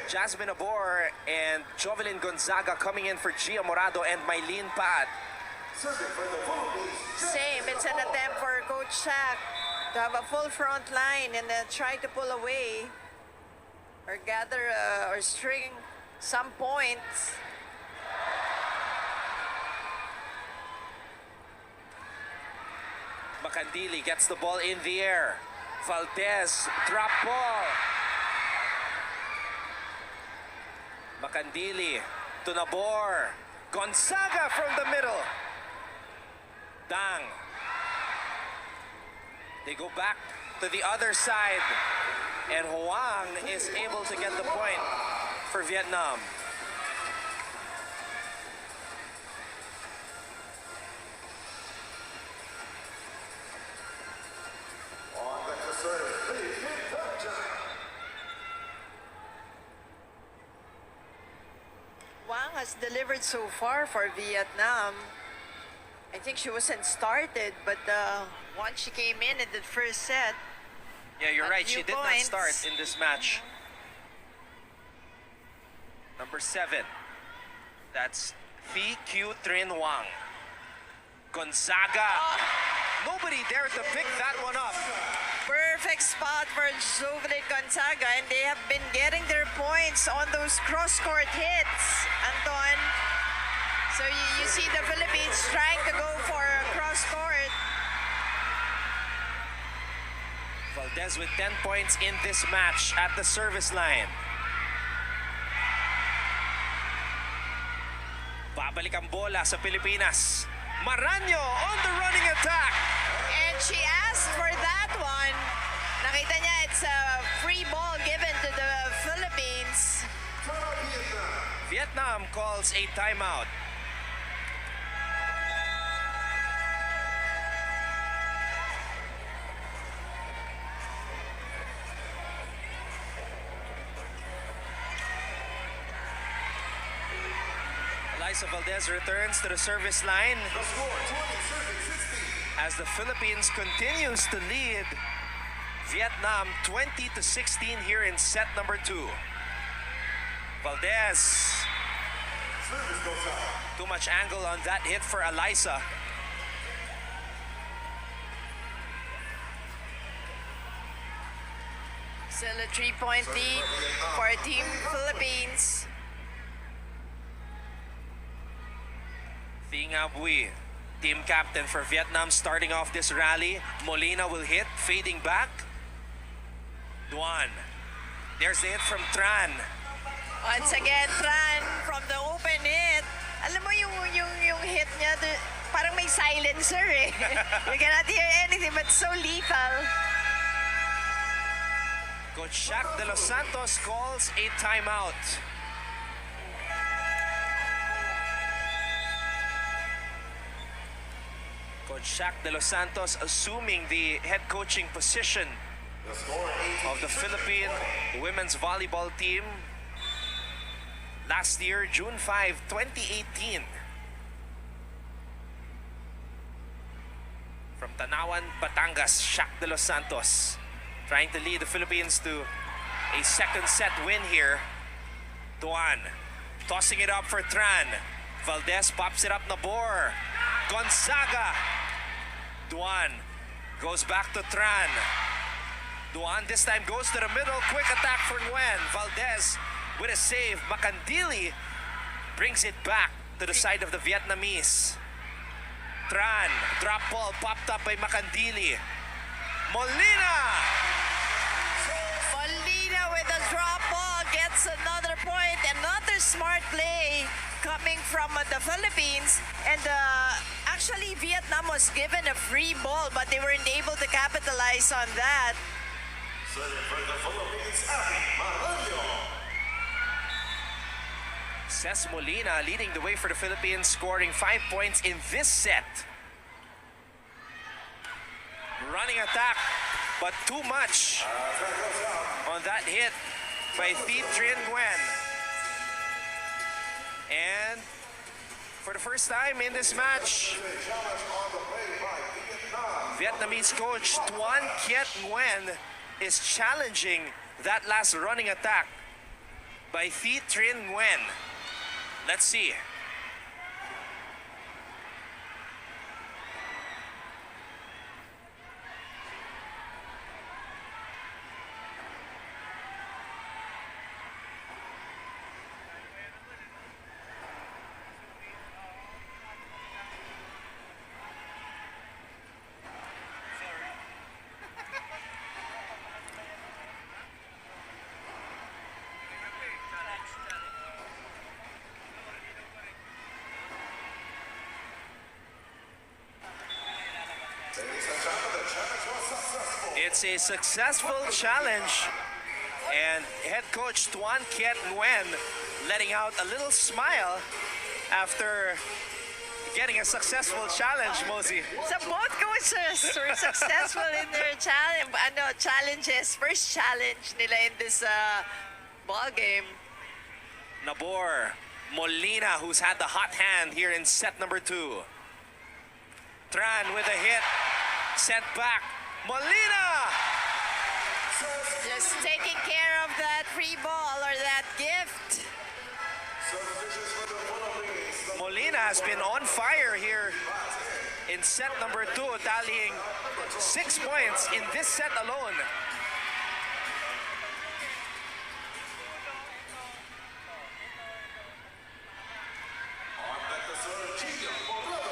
Jasmine Abor and Jovelyn Gonzaga coming in for Gia Morado and Mylene Pat. Same, it's an attempt for Coach Shaq to have a full front line and then try to pull away or gather or string some points. Macandili gets the ball in the air. Valdez, drop ball. Macandili to Nabor. Gonzaga from the middle. Dang. They go back to the other side. And Huang is able to get the point for Vietnam. Wang has delivered so far for Vietnam. I think she wasn't started, but once she came in the first set, Yeah, you're a right. few She did not points. start in this match. Number 7. That's Thi Q Trin Wang. Gonzaga. Nobody dared to pick that one up. perfect spot for Jovelyn Gonzaga, and they have been getting their points on those cross-court hits, Anton. So you see the Philippines trying to go for a cross-court. Valdez with 10 points in this match at the service line. Babalik ang bola sa Pilipinas. Maranyo on the running attack. And she asked for that one. Nakita niya it's a free ball given to the Philippines. Vietnam calls a timeout. Elisa Valdez returns to the service line as the Philippines continues to lead Vietnam 20-16 here in set number 2. Valdez. Too much angle on that hit for Elisa. Still a 3-point lead for Team Philippines. Thi Nga Bui, team captain for Vietnam, starting off this rally. Molina will hit, fading back. Duan. There's the hit from Tran. Once again, Tran from the open hit. Alam mo yung hit niya, parang may silencer eh. You cannot hear anything but so lethal. Coach Shaq de los Santos calls a timeout. Coach Shaq de los Santos assuming the head coaching position of the Philippine women's volleyball team last year, June 5, 2018. From Tanawan, Batangas, Shaq de los Santos trying to lead the Philippines to a second set win here. Duan tossing it up for Tran. Valdez pops it up, Nabor. Gonzaga. Duan goes back to Tran. Duan this time goes to the middle. Quick attack for Nguyen. Valdez with a save. Macandili brings it back to the side of the Vietnamese. Tran, drop ball popped up by Macandili. Molina! Molina with a drop ball gets another point. Another smart play coming from the Philippines. And Actually, Vietnam was given a free ball, but they weren't able to capitalize on that. Serving for the Philippines, Abby Maranyo. Ces Molina leading the way for the Philippines, scoring 5 points in this set. Running attack, but too much on that hit by Thi Trinh Nguyen. And for the first time in this match, Vietnamese coach Tuan Kiet Nguyen is challenging that last running attack by Thi Trinh Nguyen. Let's see. Ladies and gentlemen, the challenge was successful. It's a successful challenge, and head coach Tuan Kiet Nguyen letting out a little smile after getting a successful challenge, Mosey. So both coaches were successful in their challenges. First challenge nila in this ball game. Nabor Molina, who's had the hot hand here in set number 2. Tran with a hit, sent back. Molina! Just taking care of that free ball or that gift. Substitutions for the Philippines. Molina has been on fire here in set number 2, tallying 6 points in this set alone. On deck the serve, Gia Morado.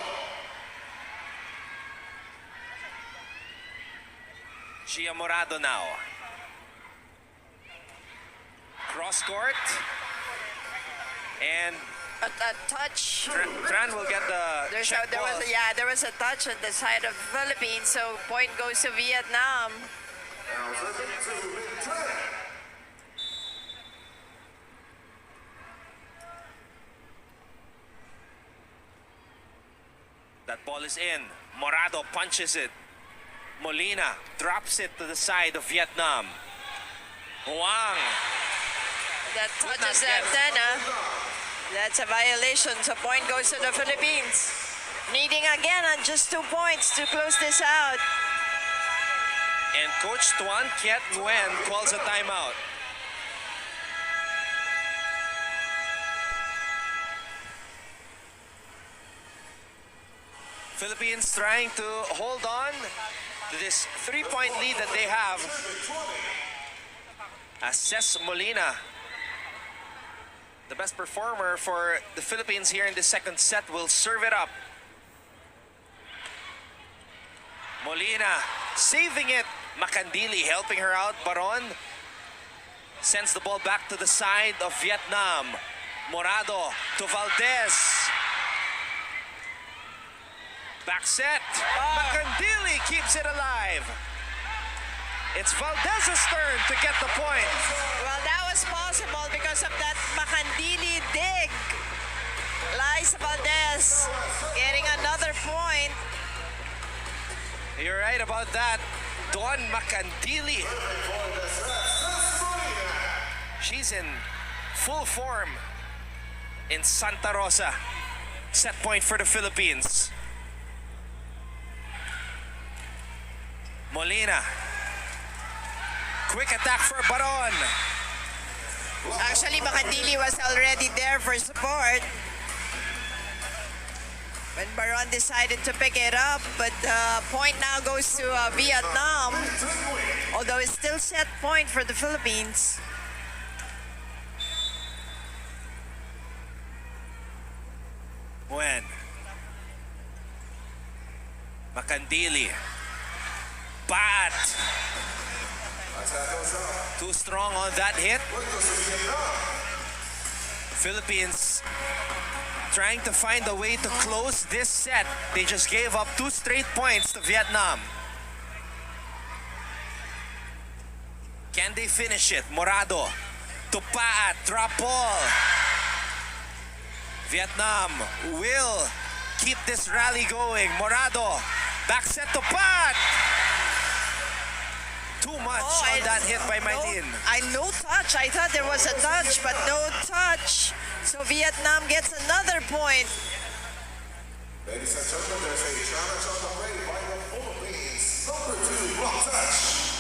Gia Morado now. Cross court. And A touch. Tran will get the check ball. There was a touch on the side of the Philippines, so point goes to Vietnam. Now serving to Minh Tran. That ball is in. Morado punches it. Molina drops it to the side of Vietnam. Huang. That not touches the get it. antenna. That's a violation, so point goes to the Philippines. Needing again on just 2 points to close this out. And Coach Tuan Kiet Nguyen calls a timeout. Philippines trying to hold on to this 3-point lead that they have. As Ces Molina, the best performer for the Philippines here in the second set, will serve it up. Molina saving it. Macandili helping her out. Baron sends the ball back to the side of Vietnam. Morado to Valdez. Back set. Macandili keeps it alive. It's Valdez's turn to get the point. Well, that was possible because of that Macandili dig. Liza Valdez getting another point. You're right about that. Don Macandili. She's in full form in Santa Rosa. Set point for the Philippines. Molina. Quick attack for Baron. Actually, Macandili was already there for support when Baron decided to pick it up, but the point now goes to Vietnam, although it's still set point for the Philippines. When Macandili. Bat. Too strong on that hit. Philippines trying to find a way to close this set. They just gave up 2 straight points to Vietnam. Can they finish it? Morado to Paat, drop ball. Vietnam will keep this rally going. Morado, back set to Paat. Too much on that hit by Mylene. No touch. I thought there was a touch, but no touch. So Vietnam gets another point. Ladies and gentlemen, there's a challenge on the way by the Philippines. Number 2, block touch.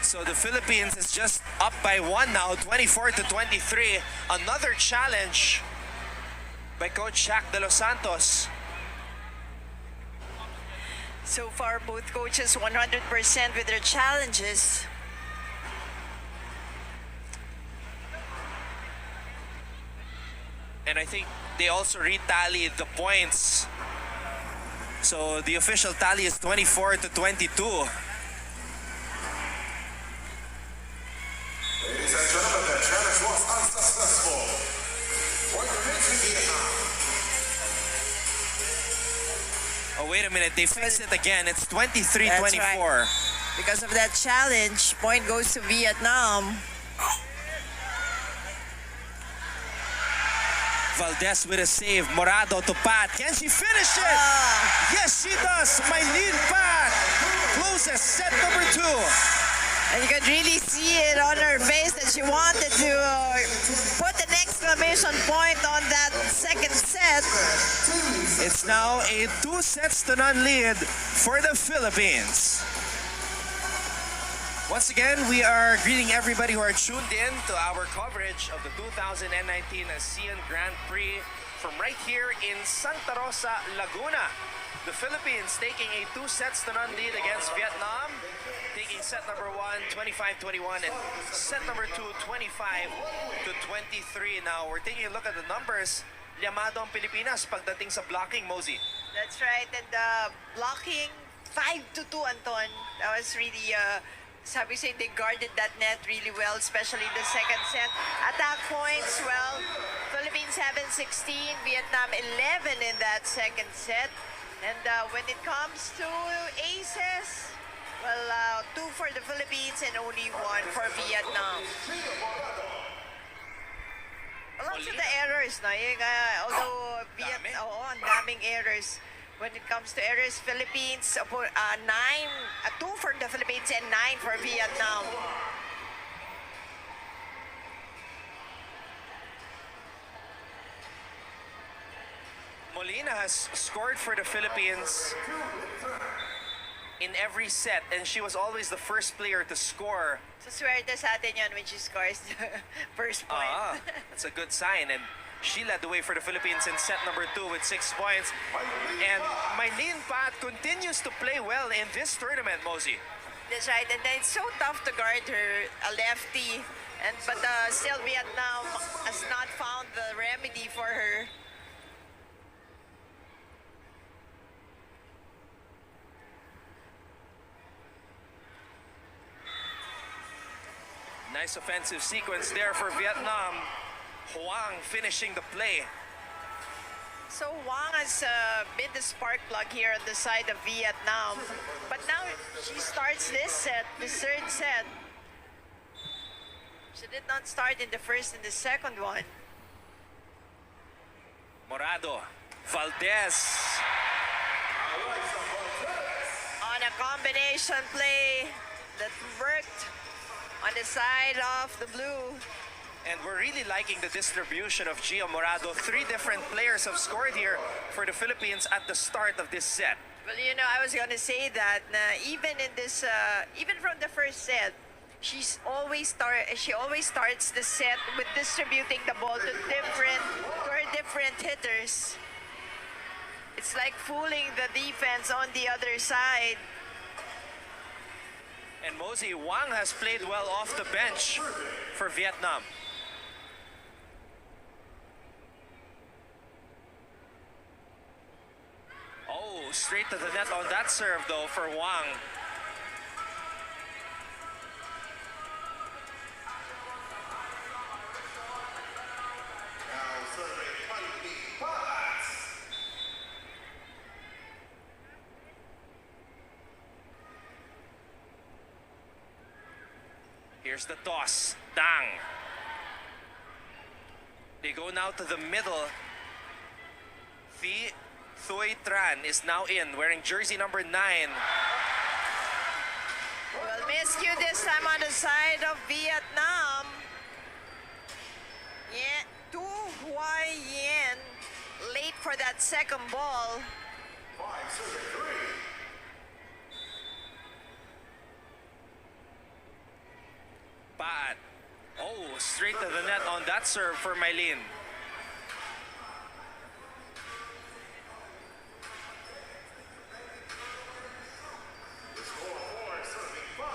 So the Philippines is just up by 1 now, 24-23. Another challenge by Coach Shaq De Los Santos. So far, both coaches 100% with their challenges. And I think they also retallied the points. So the official tally is 24-22. Ladies and gentlemen, the challenge was unsuccessful. Point remains in Vietnam. Oh, wait a minute. They fixed it again. It's 23-24. That's right. Because of that challenge, point goes to Vietnam. VALDEZ with a save. Morado to Pat. Can she finish it? Yes, she does. Mylene Pat closes set number 2. And you could really see it on her face that she wanted to put an exclamation point on that second set. It's now a 2-0 lead for the Philippines. Once again, we are greeting everybody who are tuned in to our coverage of the 2019 ASEAN Grand Prix from right here in Santa Rosa, Laguna. The Philippines taking a 2-0 lead against Vietnam, taking set number 1, 25-21, and set number 2, 25-23. Now, we're taking a look at the numbers. Llamado ang Pilipinas pagdating sa blocking, Mosey. That's right. And blocking 5-2, Anton. That was really, sabi say they guarded that net really well, especially in the second set. Attack points, well, Philippines having 16, Vietnam 11 in that second set. And when it comes to aces, well, 2 for the Philippines and only 1 for Vietnam. Lots of the errors, no? Although ang daming errors. When it comes to errors, Philippines, 2 for the Philippines and 9 for Vietnam. Molina has scored for the Philippines in every set, and she was always the first player to score. So swerte sa atin yun when she scores the first point. That's a good sign, and she led the way for the Philippines in set number 2 with 6 points. And Mylene Pat continues to play well in this tournament, Mosey. That's right, and then it's so tough to guard her, a lefty, but still Vietnam has not found the remedy for her. Nice offensive sequence there for Vietnam. Huang finishing the play. So Wang has been the spark plug here on the side of Vietnam. But now she starts this set, the third set. She did not start in the first and the second one. Morado, VALDEZ. On a combination play that worked on the side of the blue. And we're really liking the distribution of Gia Morado. 3 different players have scored here for the Philippines at the start of this set. Well, you know, I was going to say that even in this, even from the first set, she always starts the set with distributing the ball to her different hitters. It's like fooling the defense on the other side. And Mosey, Wang has played well off the bench for Vietnam. Oh, straight to the net on that serve though for Wang. Here's the toss. Dang. They go now to the middle. Thi Thuy Tran is now in, wearing jersey number 9. Well, miscue this time on the side of Vietnam. Yeah, Tu Huai Yen late for that second ball. 5-3. Paat. Oh, straight to the net on that serve for Mylene. The score for serving 5.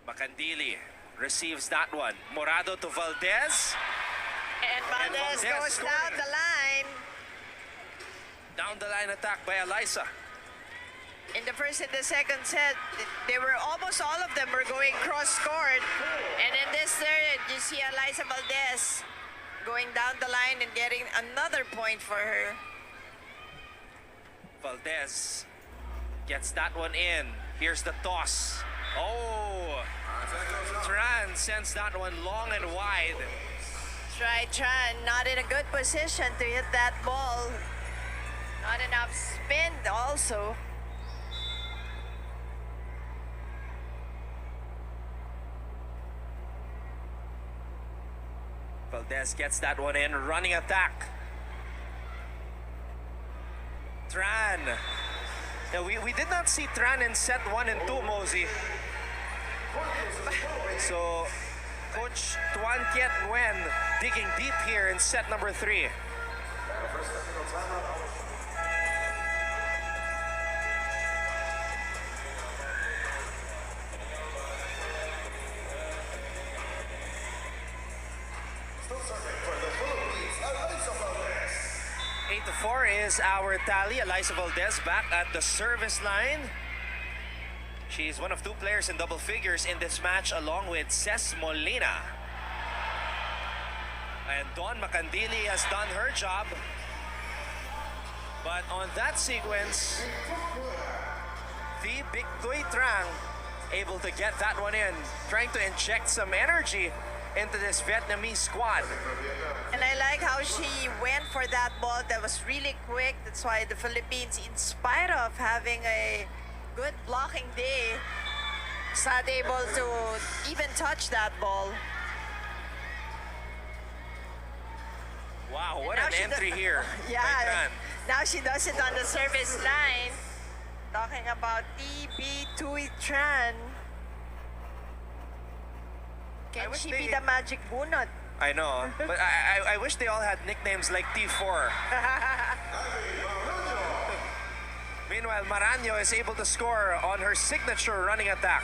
Macandili receives that one. Morado to Valdez. And Valdez Valdez goes scoring. down the line. Down the line attack by Eliza. In the first and the second set, they were almost all of them were going cross-court. And in this third, you see Eliza Valdez going down the line and getting another point for her. Valdez gets that one in. Here's the toss. Oh, Tran sends that one long and wide. Tran not in a good position to hit that ball. Not enough spin also. Valdez gets that one in, running attack. Tran. Now, we did not see Tran in set 1 and 2, Mosey. So, Coach Tuan Kiet Nguyen digging deep here in set number 3. Still serving for the Philippines, Eliza Valdez. 8-4 is our tally. Eliza Valdez back at the service line. She's one of 2 players in double figures in this match, along with Ces Molina. And Dawn Macandili has done her job. But on that sequence, the Big Thuy Trang able to get that one in, trying to inject some energy into this Vietnamese squad. And I like how she went for that ball that was really quick. That's why the Philippines, in spite of having a good blocking day, is not able to even touch that ball. Wow, what Now an she entry does- here. Yeah, by Tran. now she does it on the service line. Talking about TB Thuy Tran. Can wish she they- be the magic bunot? I know, but I wish they all had nicknames like T4. Meanwhile, Maranyo is able to score on her signature running attack.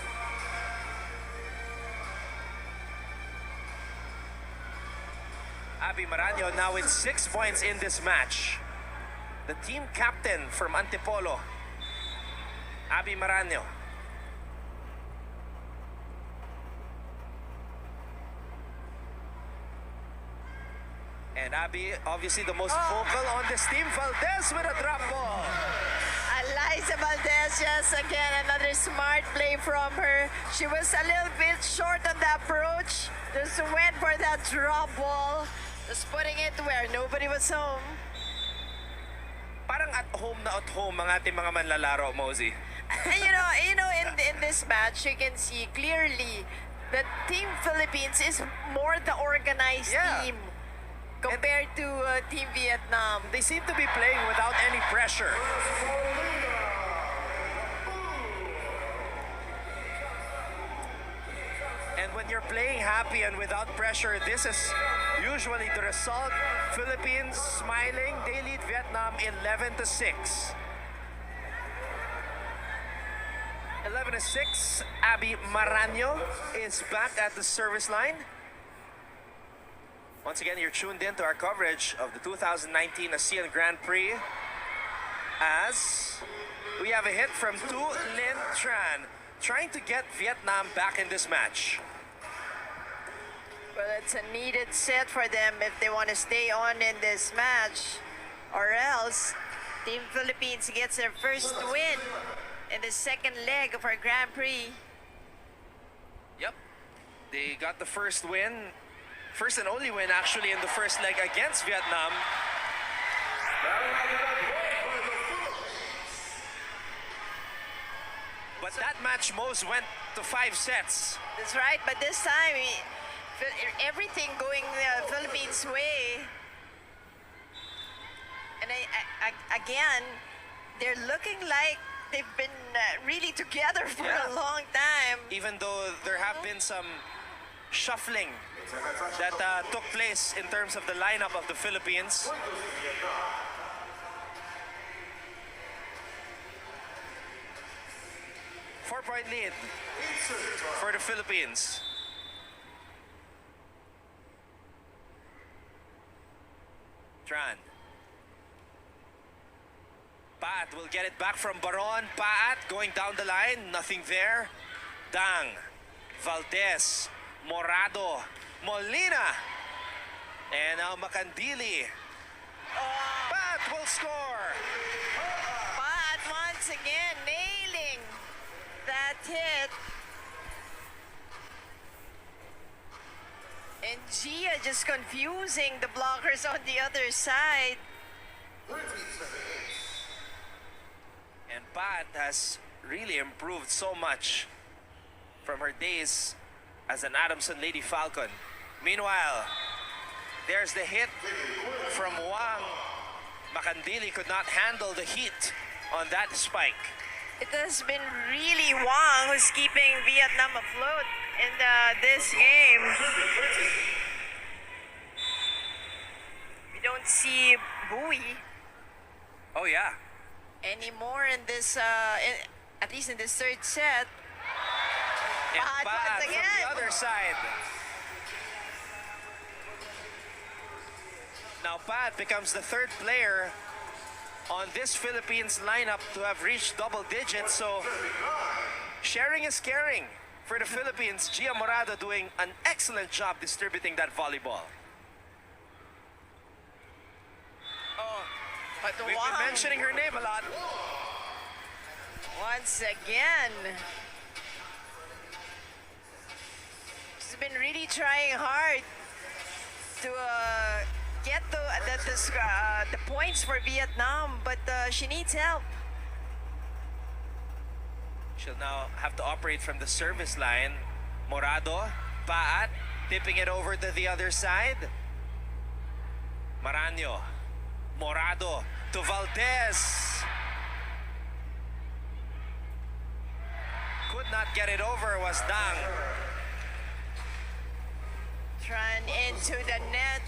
Abby Maranyo now with 6 points in this match. The team captain from Antipolo, Abby Maranyo. And Abby, obviously the most vocal on this team. Valdez with a drop ball. Eliza Valdez, yes, again, another smart play from her. She was a little bit short on the approach. Just went for that drop ball. Just putting it where nobody was home. Parang at home na at home ang ating mga manlalaro, Mosey. And in this match, you can see clearly that Team Philippines is more the organized Yeah. team compared to Team Vietnam. They seem to be playing without any pressure. And when you're playing happy and without pressure, this is usually the result. Philippines smiling. They lead Vietnam 11-6. 11-6. Abby Maranyo is back at the service line. Once again, you're tuned in to our coverage of the 2019 ASEAN Grand Prix as we have a hit from Tu Linh Tran trying to get Vietnam back in this match. Well, it's a needed set for them if they want to stay on in this match, or else Team Philippines gets their first win in the second leg of our Grand Prix. Yep. They got the first win. First and only win actually in the first leg against Vietnam. But that match, Mose, went to 5 sets. That's right, but this time, everything going the Philippines' way. And again, they're looking like they've been really together for Yeah. a long time. Even though there have been some shuffling that took place in terms of the lineup of the Philippines. Four-point lead for the Philippines. Tran. Pat will get it back from Baron. Pat going down the line. Nothing there. Dang. Valdez. Morado. Molina. And now Macandili. Pat will score. But once again, nailing that hit. And Gia just confusing the blockers on the other side. And Pat has really improved so much from her days as an Adamson Lady Falcon. Meanwhile, there's the hit from Wang. Macandili could not handle the heat on that spike. It has been really Wang who's keeping Vietnam afloat in this game. We don't see Bui Oh yeah. anymore in this, at least in this third set. And Pat Pat once from again. the other side. Now Pat becomes the third player on this Philippines lineup to have reached double digits. So sharing is caring for the Philippines. Gia Morado doing an excellent job distributing that volleyball. But We've Wang, been mentioning her name a lot. once again, she's been really trying hard to get the points for Vietnam, but she needs help. She'll now have to operate from the service line. Morado, Paat, tipping it over to the other side. Maraño, Morado to Valdez. Could not get it over, was Dang. Trying into the net.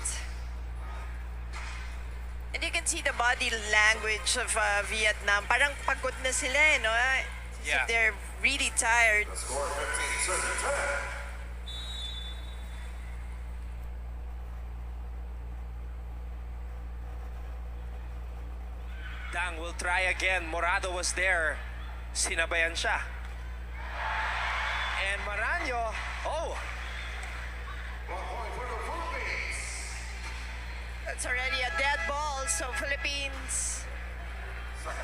And you can see the body language of Vietnam. Parang pagod na sila, eh, no? So Yeah. they're really tired. Score 15-10. Dang will try again. Morado was there. Sinabayan siya. And Maraño, oh, 1 point for the Philippines. It's already a dead ball, so Philippines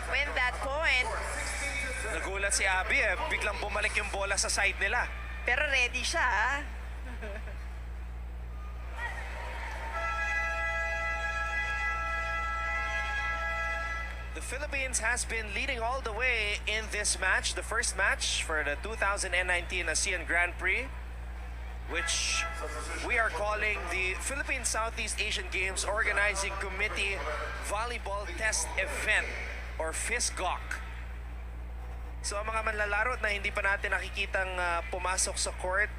win that point. nagulat si Abby eh. Biglang bumalik yung bola sa side nila. Pero ready siya, ah. The Philippines has been leading all the way in this match, the first match for the 2019 ASEAN Grand Prix, which we are calling the Philippine Southeast Asian Games Organizing Committee Volleyball Test Event or Phiscog. So ang mga manlalaro na hindi pa natin nakikitang pumasok sa court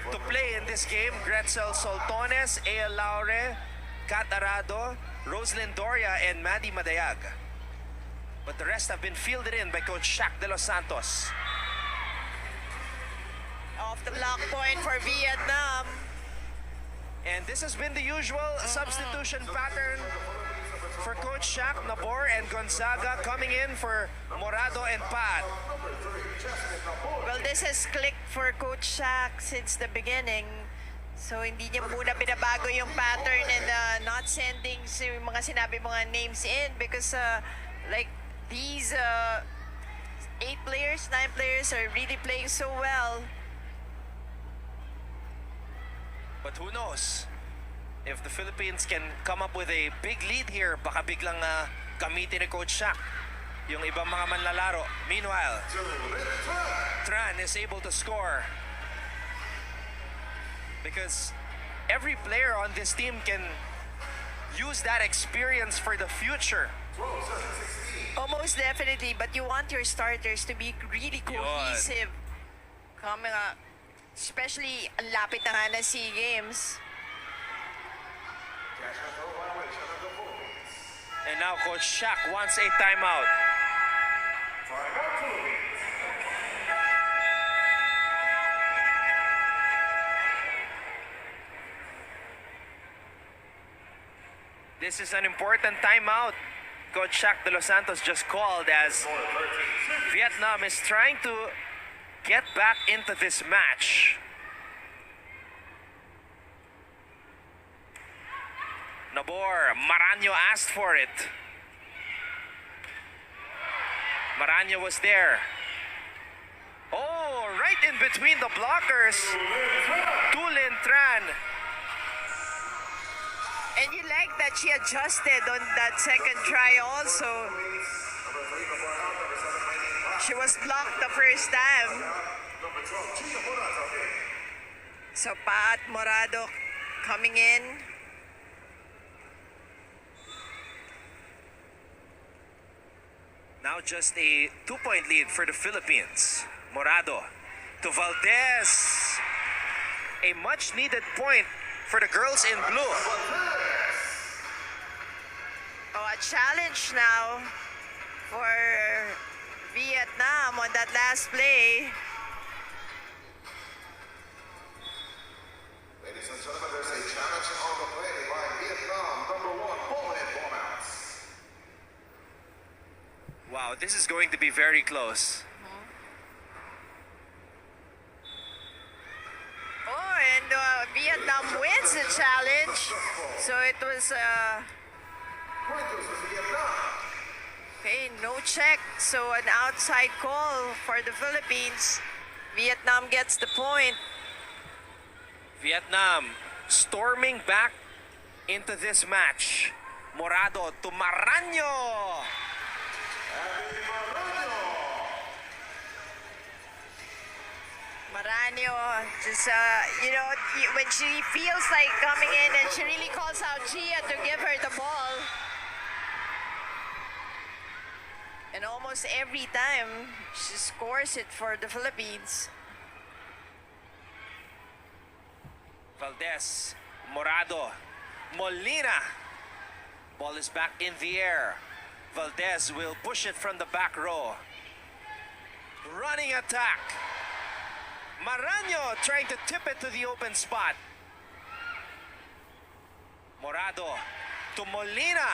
to play in this game, Gretzel Soltones, A.L. Laure, Kat Arado, Roslyn Doria, and Maddie Madayag. But the rest have been fielded in by Coach Shaq De Los Santos. Off the block point for Vietnam. And this has been the usual substitution pattern for Coach Shaq, Nabor, and Gonzaga coming in for Morado and Pat. Well, this has clicked for Coach Shaq since the beginning. So, hindi niya muna binabago yung pattern and not sending yung mga sinabi mga names in because Like these 8 players, 9 players are really playing so well. But who knows? If the Philippines can come up with a big lead here, baka biglang gamitin ni Coach Shaq yung ibang mga manlalaro. Meanwhile, Tran is able to score. Because every player on this team can use that experience for the future. Almost definitely, but you want your starters to be really cohesive. Coming up, especially ang lapit na nga na SEA Games. And now Coach Shaq wants a timeout. This is an important timeout. Coach Shaq de Los Santos just called as Vietnam is trying to get back into this match. Nabor, Maranyo asked for it. Maranyo was there. Oh, right in between the blockers. Tulin Tran. And you like that she adjusted on that second try also. She was blocked the first time. So Pat Morado coming in. Now just a 2-point lead for the Philippines. Morado to Valdez. A much needed point for the girls in blue. Oh, a challenge now for Vietnam on that last play. Ladies and gentlemen, there's a challenge on the play by Vietnam, number 1, Poland Bonouts. Wow, this is going to be very close. Oh, and Vietnam wins the challenge. So it was okay, no check. So an outside call for the Philippines. Vietnam gets the point. Vietnam storming back into this match. Morado to Maranyo. Maranyo, just, when she feels like coming in and she really calls out Gia to give her the ball. And almost every time, she scores it for the Philippines. Valdez, Morado, Molina. Ball is back in the air. Valdez will push it from the back row. Running attack. Maranyo trying to tip it to the open spot. Morado to Molina.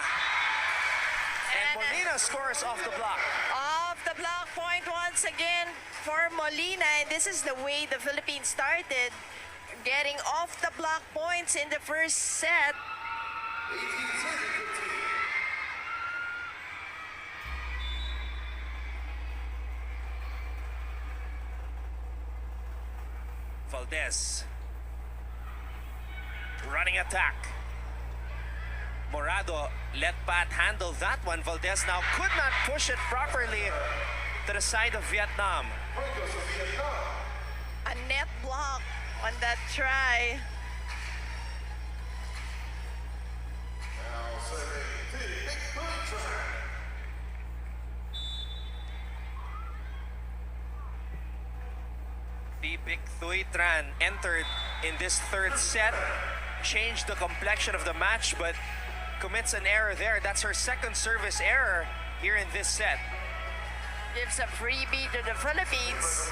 And Molina scores off the block. Off the block point once again for Molina. And this is the way the Philippines started. Getting off the block points in the first set. Valdez. Running attack. Morado let Pat handle that one. Valdez now could not push it properly to the side of Vietnam. A net block on that try. Now serving the big try. The Big Thuy Tran entered in this third set, changed the complexion of the match, but commits an error there. That's her second service error here in this set. Gives a freebie to the Philippines.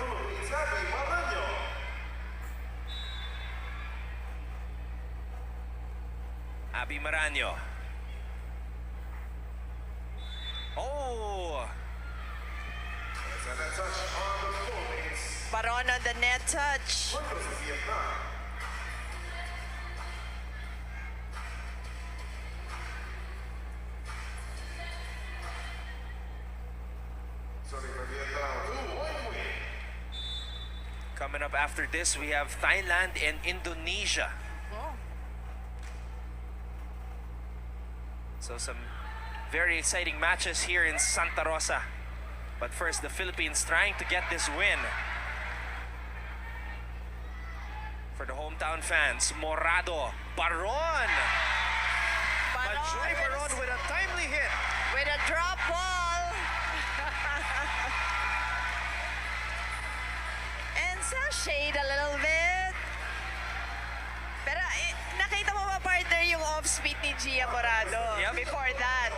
Abby Maranyo. Oh! Baron on the net touch. Coming up after this, we have Thailand and Indonesia. Oh. So some very exciting matches here in Santa Rosa. But first, the Philippines trying to get this win. For the hometown fans, Morado, Baron! Majoy Baron with a timely hit. With a drop ball. And sashayed a little bit. Pero nakita mo ba, partner, yung off-speed ni Gia Morado? Yep. Before that.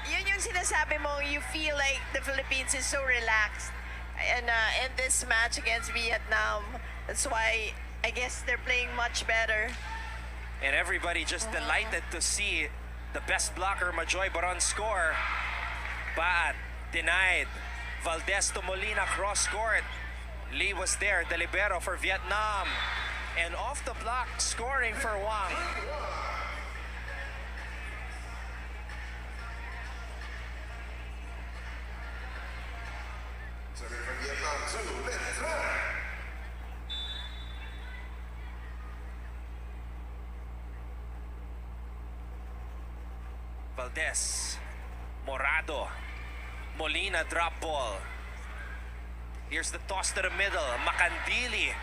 Yun yung sinasabi mo, you feel like the Philippines is so relaxed. And in this match against Vietnam, that's why I guess they're playing much better. And everybody just delighted to see the best blocker, Majoy Baron, score. But denied. Valdez to Molina, cross court. Lee was there, the libero for Vietnam. And off the block, scoring for Wang. Serving from Vietnam to VALDEZ. Valdez, Morado, Molina drop ball. Here's the toss to the middle. Makandili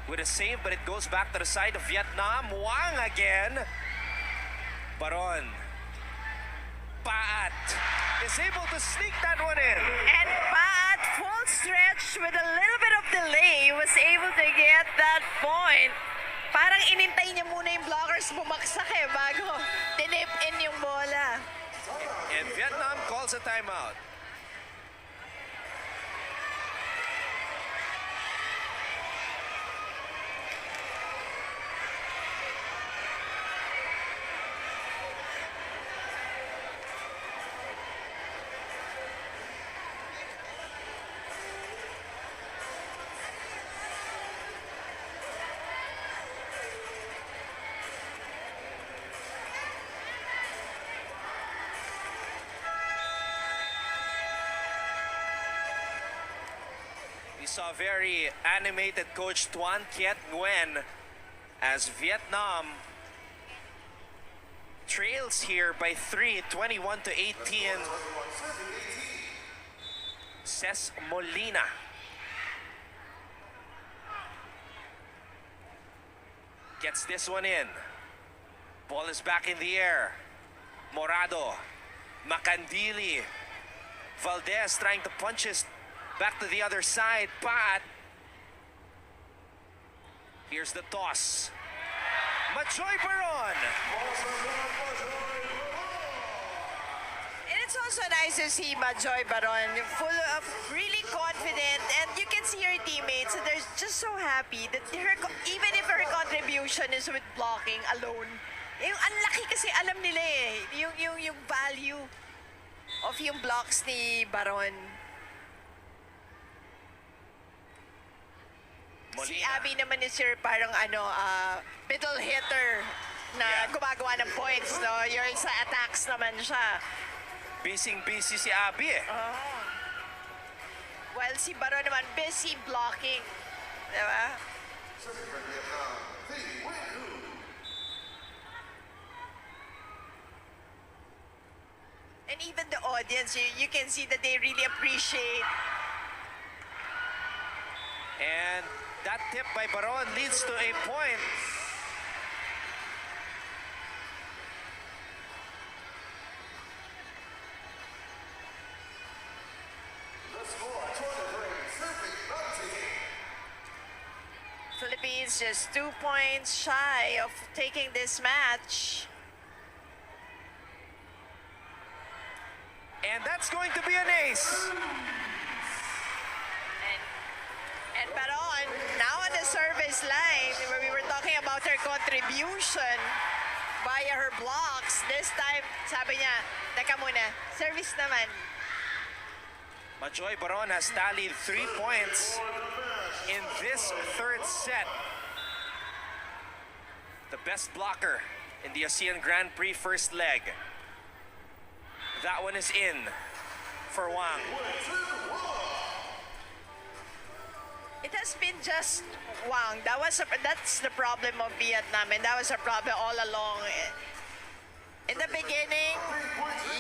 with a save, but it goes back to the side of Vietnam. Wang again. Baron. Paat is able to sneak that one in. And Pat, full stretch with a little bit of delay, was able to get that point. Parang inintay niya muna yung blockers bumaksak bago tinip in yung bola. And Vietnam calls a timeout. We saw very animated coach Tuan Kiet Nguyen as Vietnam trails here by 3, 21 to 18. Ces Molina. Gets this one in. Ball is back in the air. Morado. Makandili. Valdez trying to punch his back to the other side. Pat. Here's the toss. Majoy Baron. And it's also nice to see Majoy Baron full of really confident, and you can see her teammates, they're just so happy that even if her contribution is with blocking alone, yung ang laki kasi alam nila yung value of yung blocks ni Baron. Si Molina. Abby naman is your parang middle hitter na gumagawa ng points, no? Yung sa attacks naman siya. Busy si Abby eh. While si Baron naman busy blocking. Diba? Serving from Vietnam, the Win. And even the audience, you can see that they really appreciate. And that tip by Baron leads to a point. The score, 23, 19. Philippines just 2 points shy of taking this match. And that's going to be an ace. And Baron, now on the service line, where we were talking about her contribution via her blocks, this time, sabi niya, teka muna, service naman. Majoy Baron has tallied 3 points in this third set. The best blocker in the ASEAN Grand Prix first leg. That one is in for Wang. It has been just Wang. That's the problem of Vietnam, and that was a problem all along. In the beginning,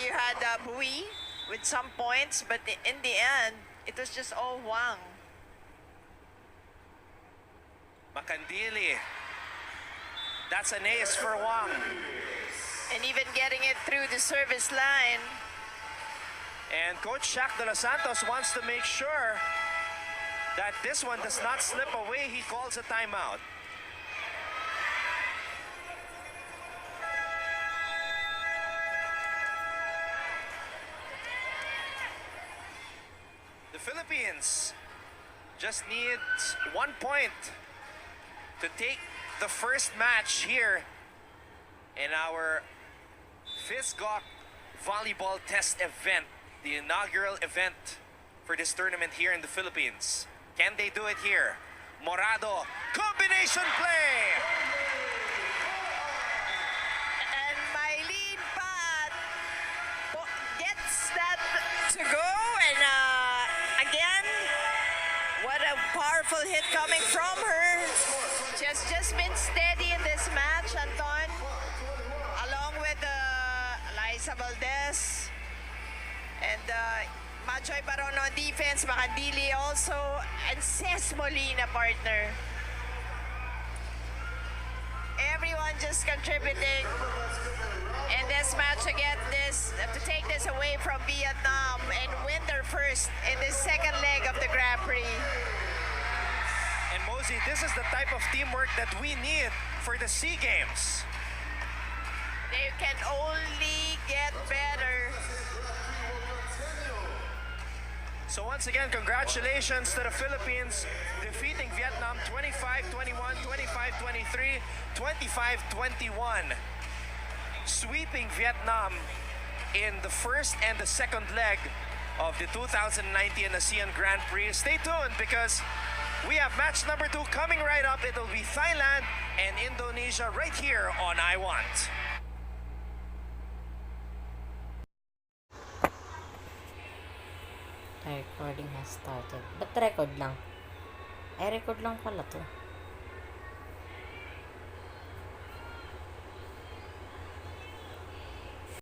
you had Bui with some points, but in the end, it was just all Wang. Makandili. That's an ace for Wang. And even getting it through the service line. And Coach Shaq de los Santos wants to make sure that this one does not slip away. He calls a timeout. The Philippines just needs 1 point to take the first match here in our Phiscog Volleyball Test event, the inaugural event for this tournament here in the Philippines. Can they do it here? Morado, combination play! And Mylene Pat gets that to go. And again, what a powerful hit coming from her. She has just been steady in this match, Anton, along with Liza Valdez. And Machoy Baron on defense, Makandili also, and Ces Molina partner. Everyone just contributing in this match to get this, to take this away from Vietnam and win their first in the second leg of the Grand Prix. And Mosey, this is the type of teamwork that we need for the SEA Games. They can only get better. So once again, congratulations to the Philippines defeating Vietnam 25-21, 25-23, 25-21. Sweeping Vietnam in the first and the second leg of the 2019 ASEAN Grand Prix. Stay tuned because we have match number 2 coming right up. It'll be Thailand and Indonesia right here on I Want. Recording has started. Ba't record lang? Record lang pala to.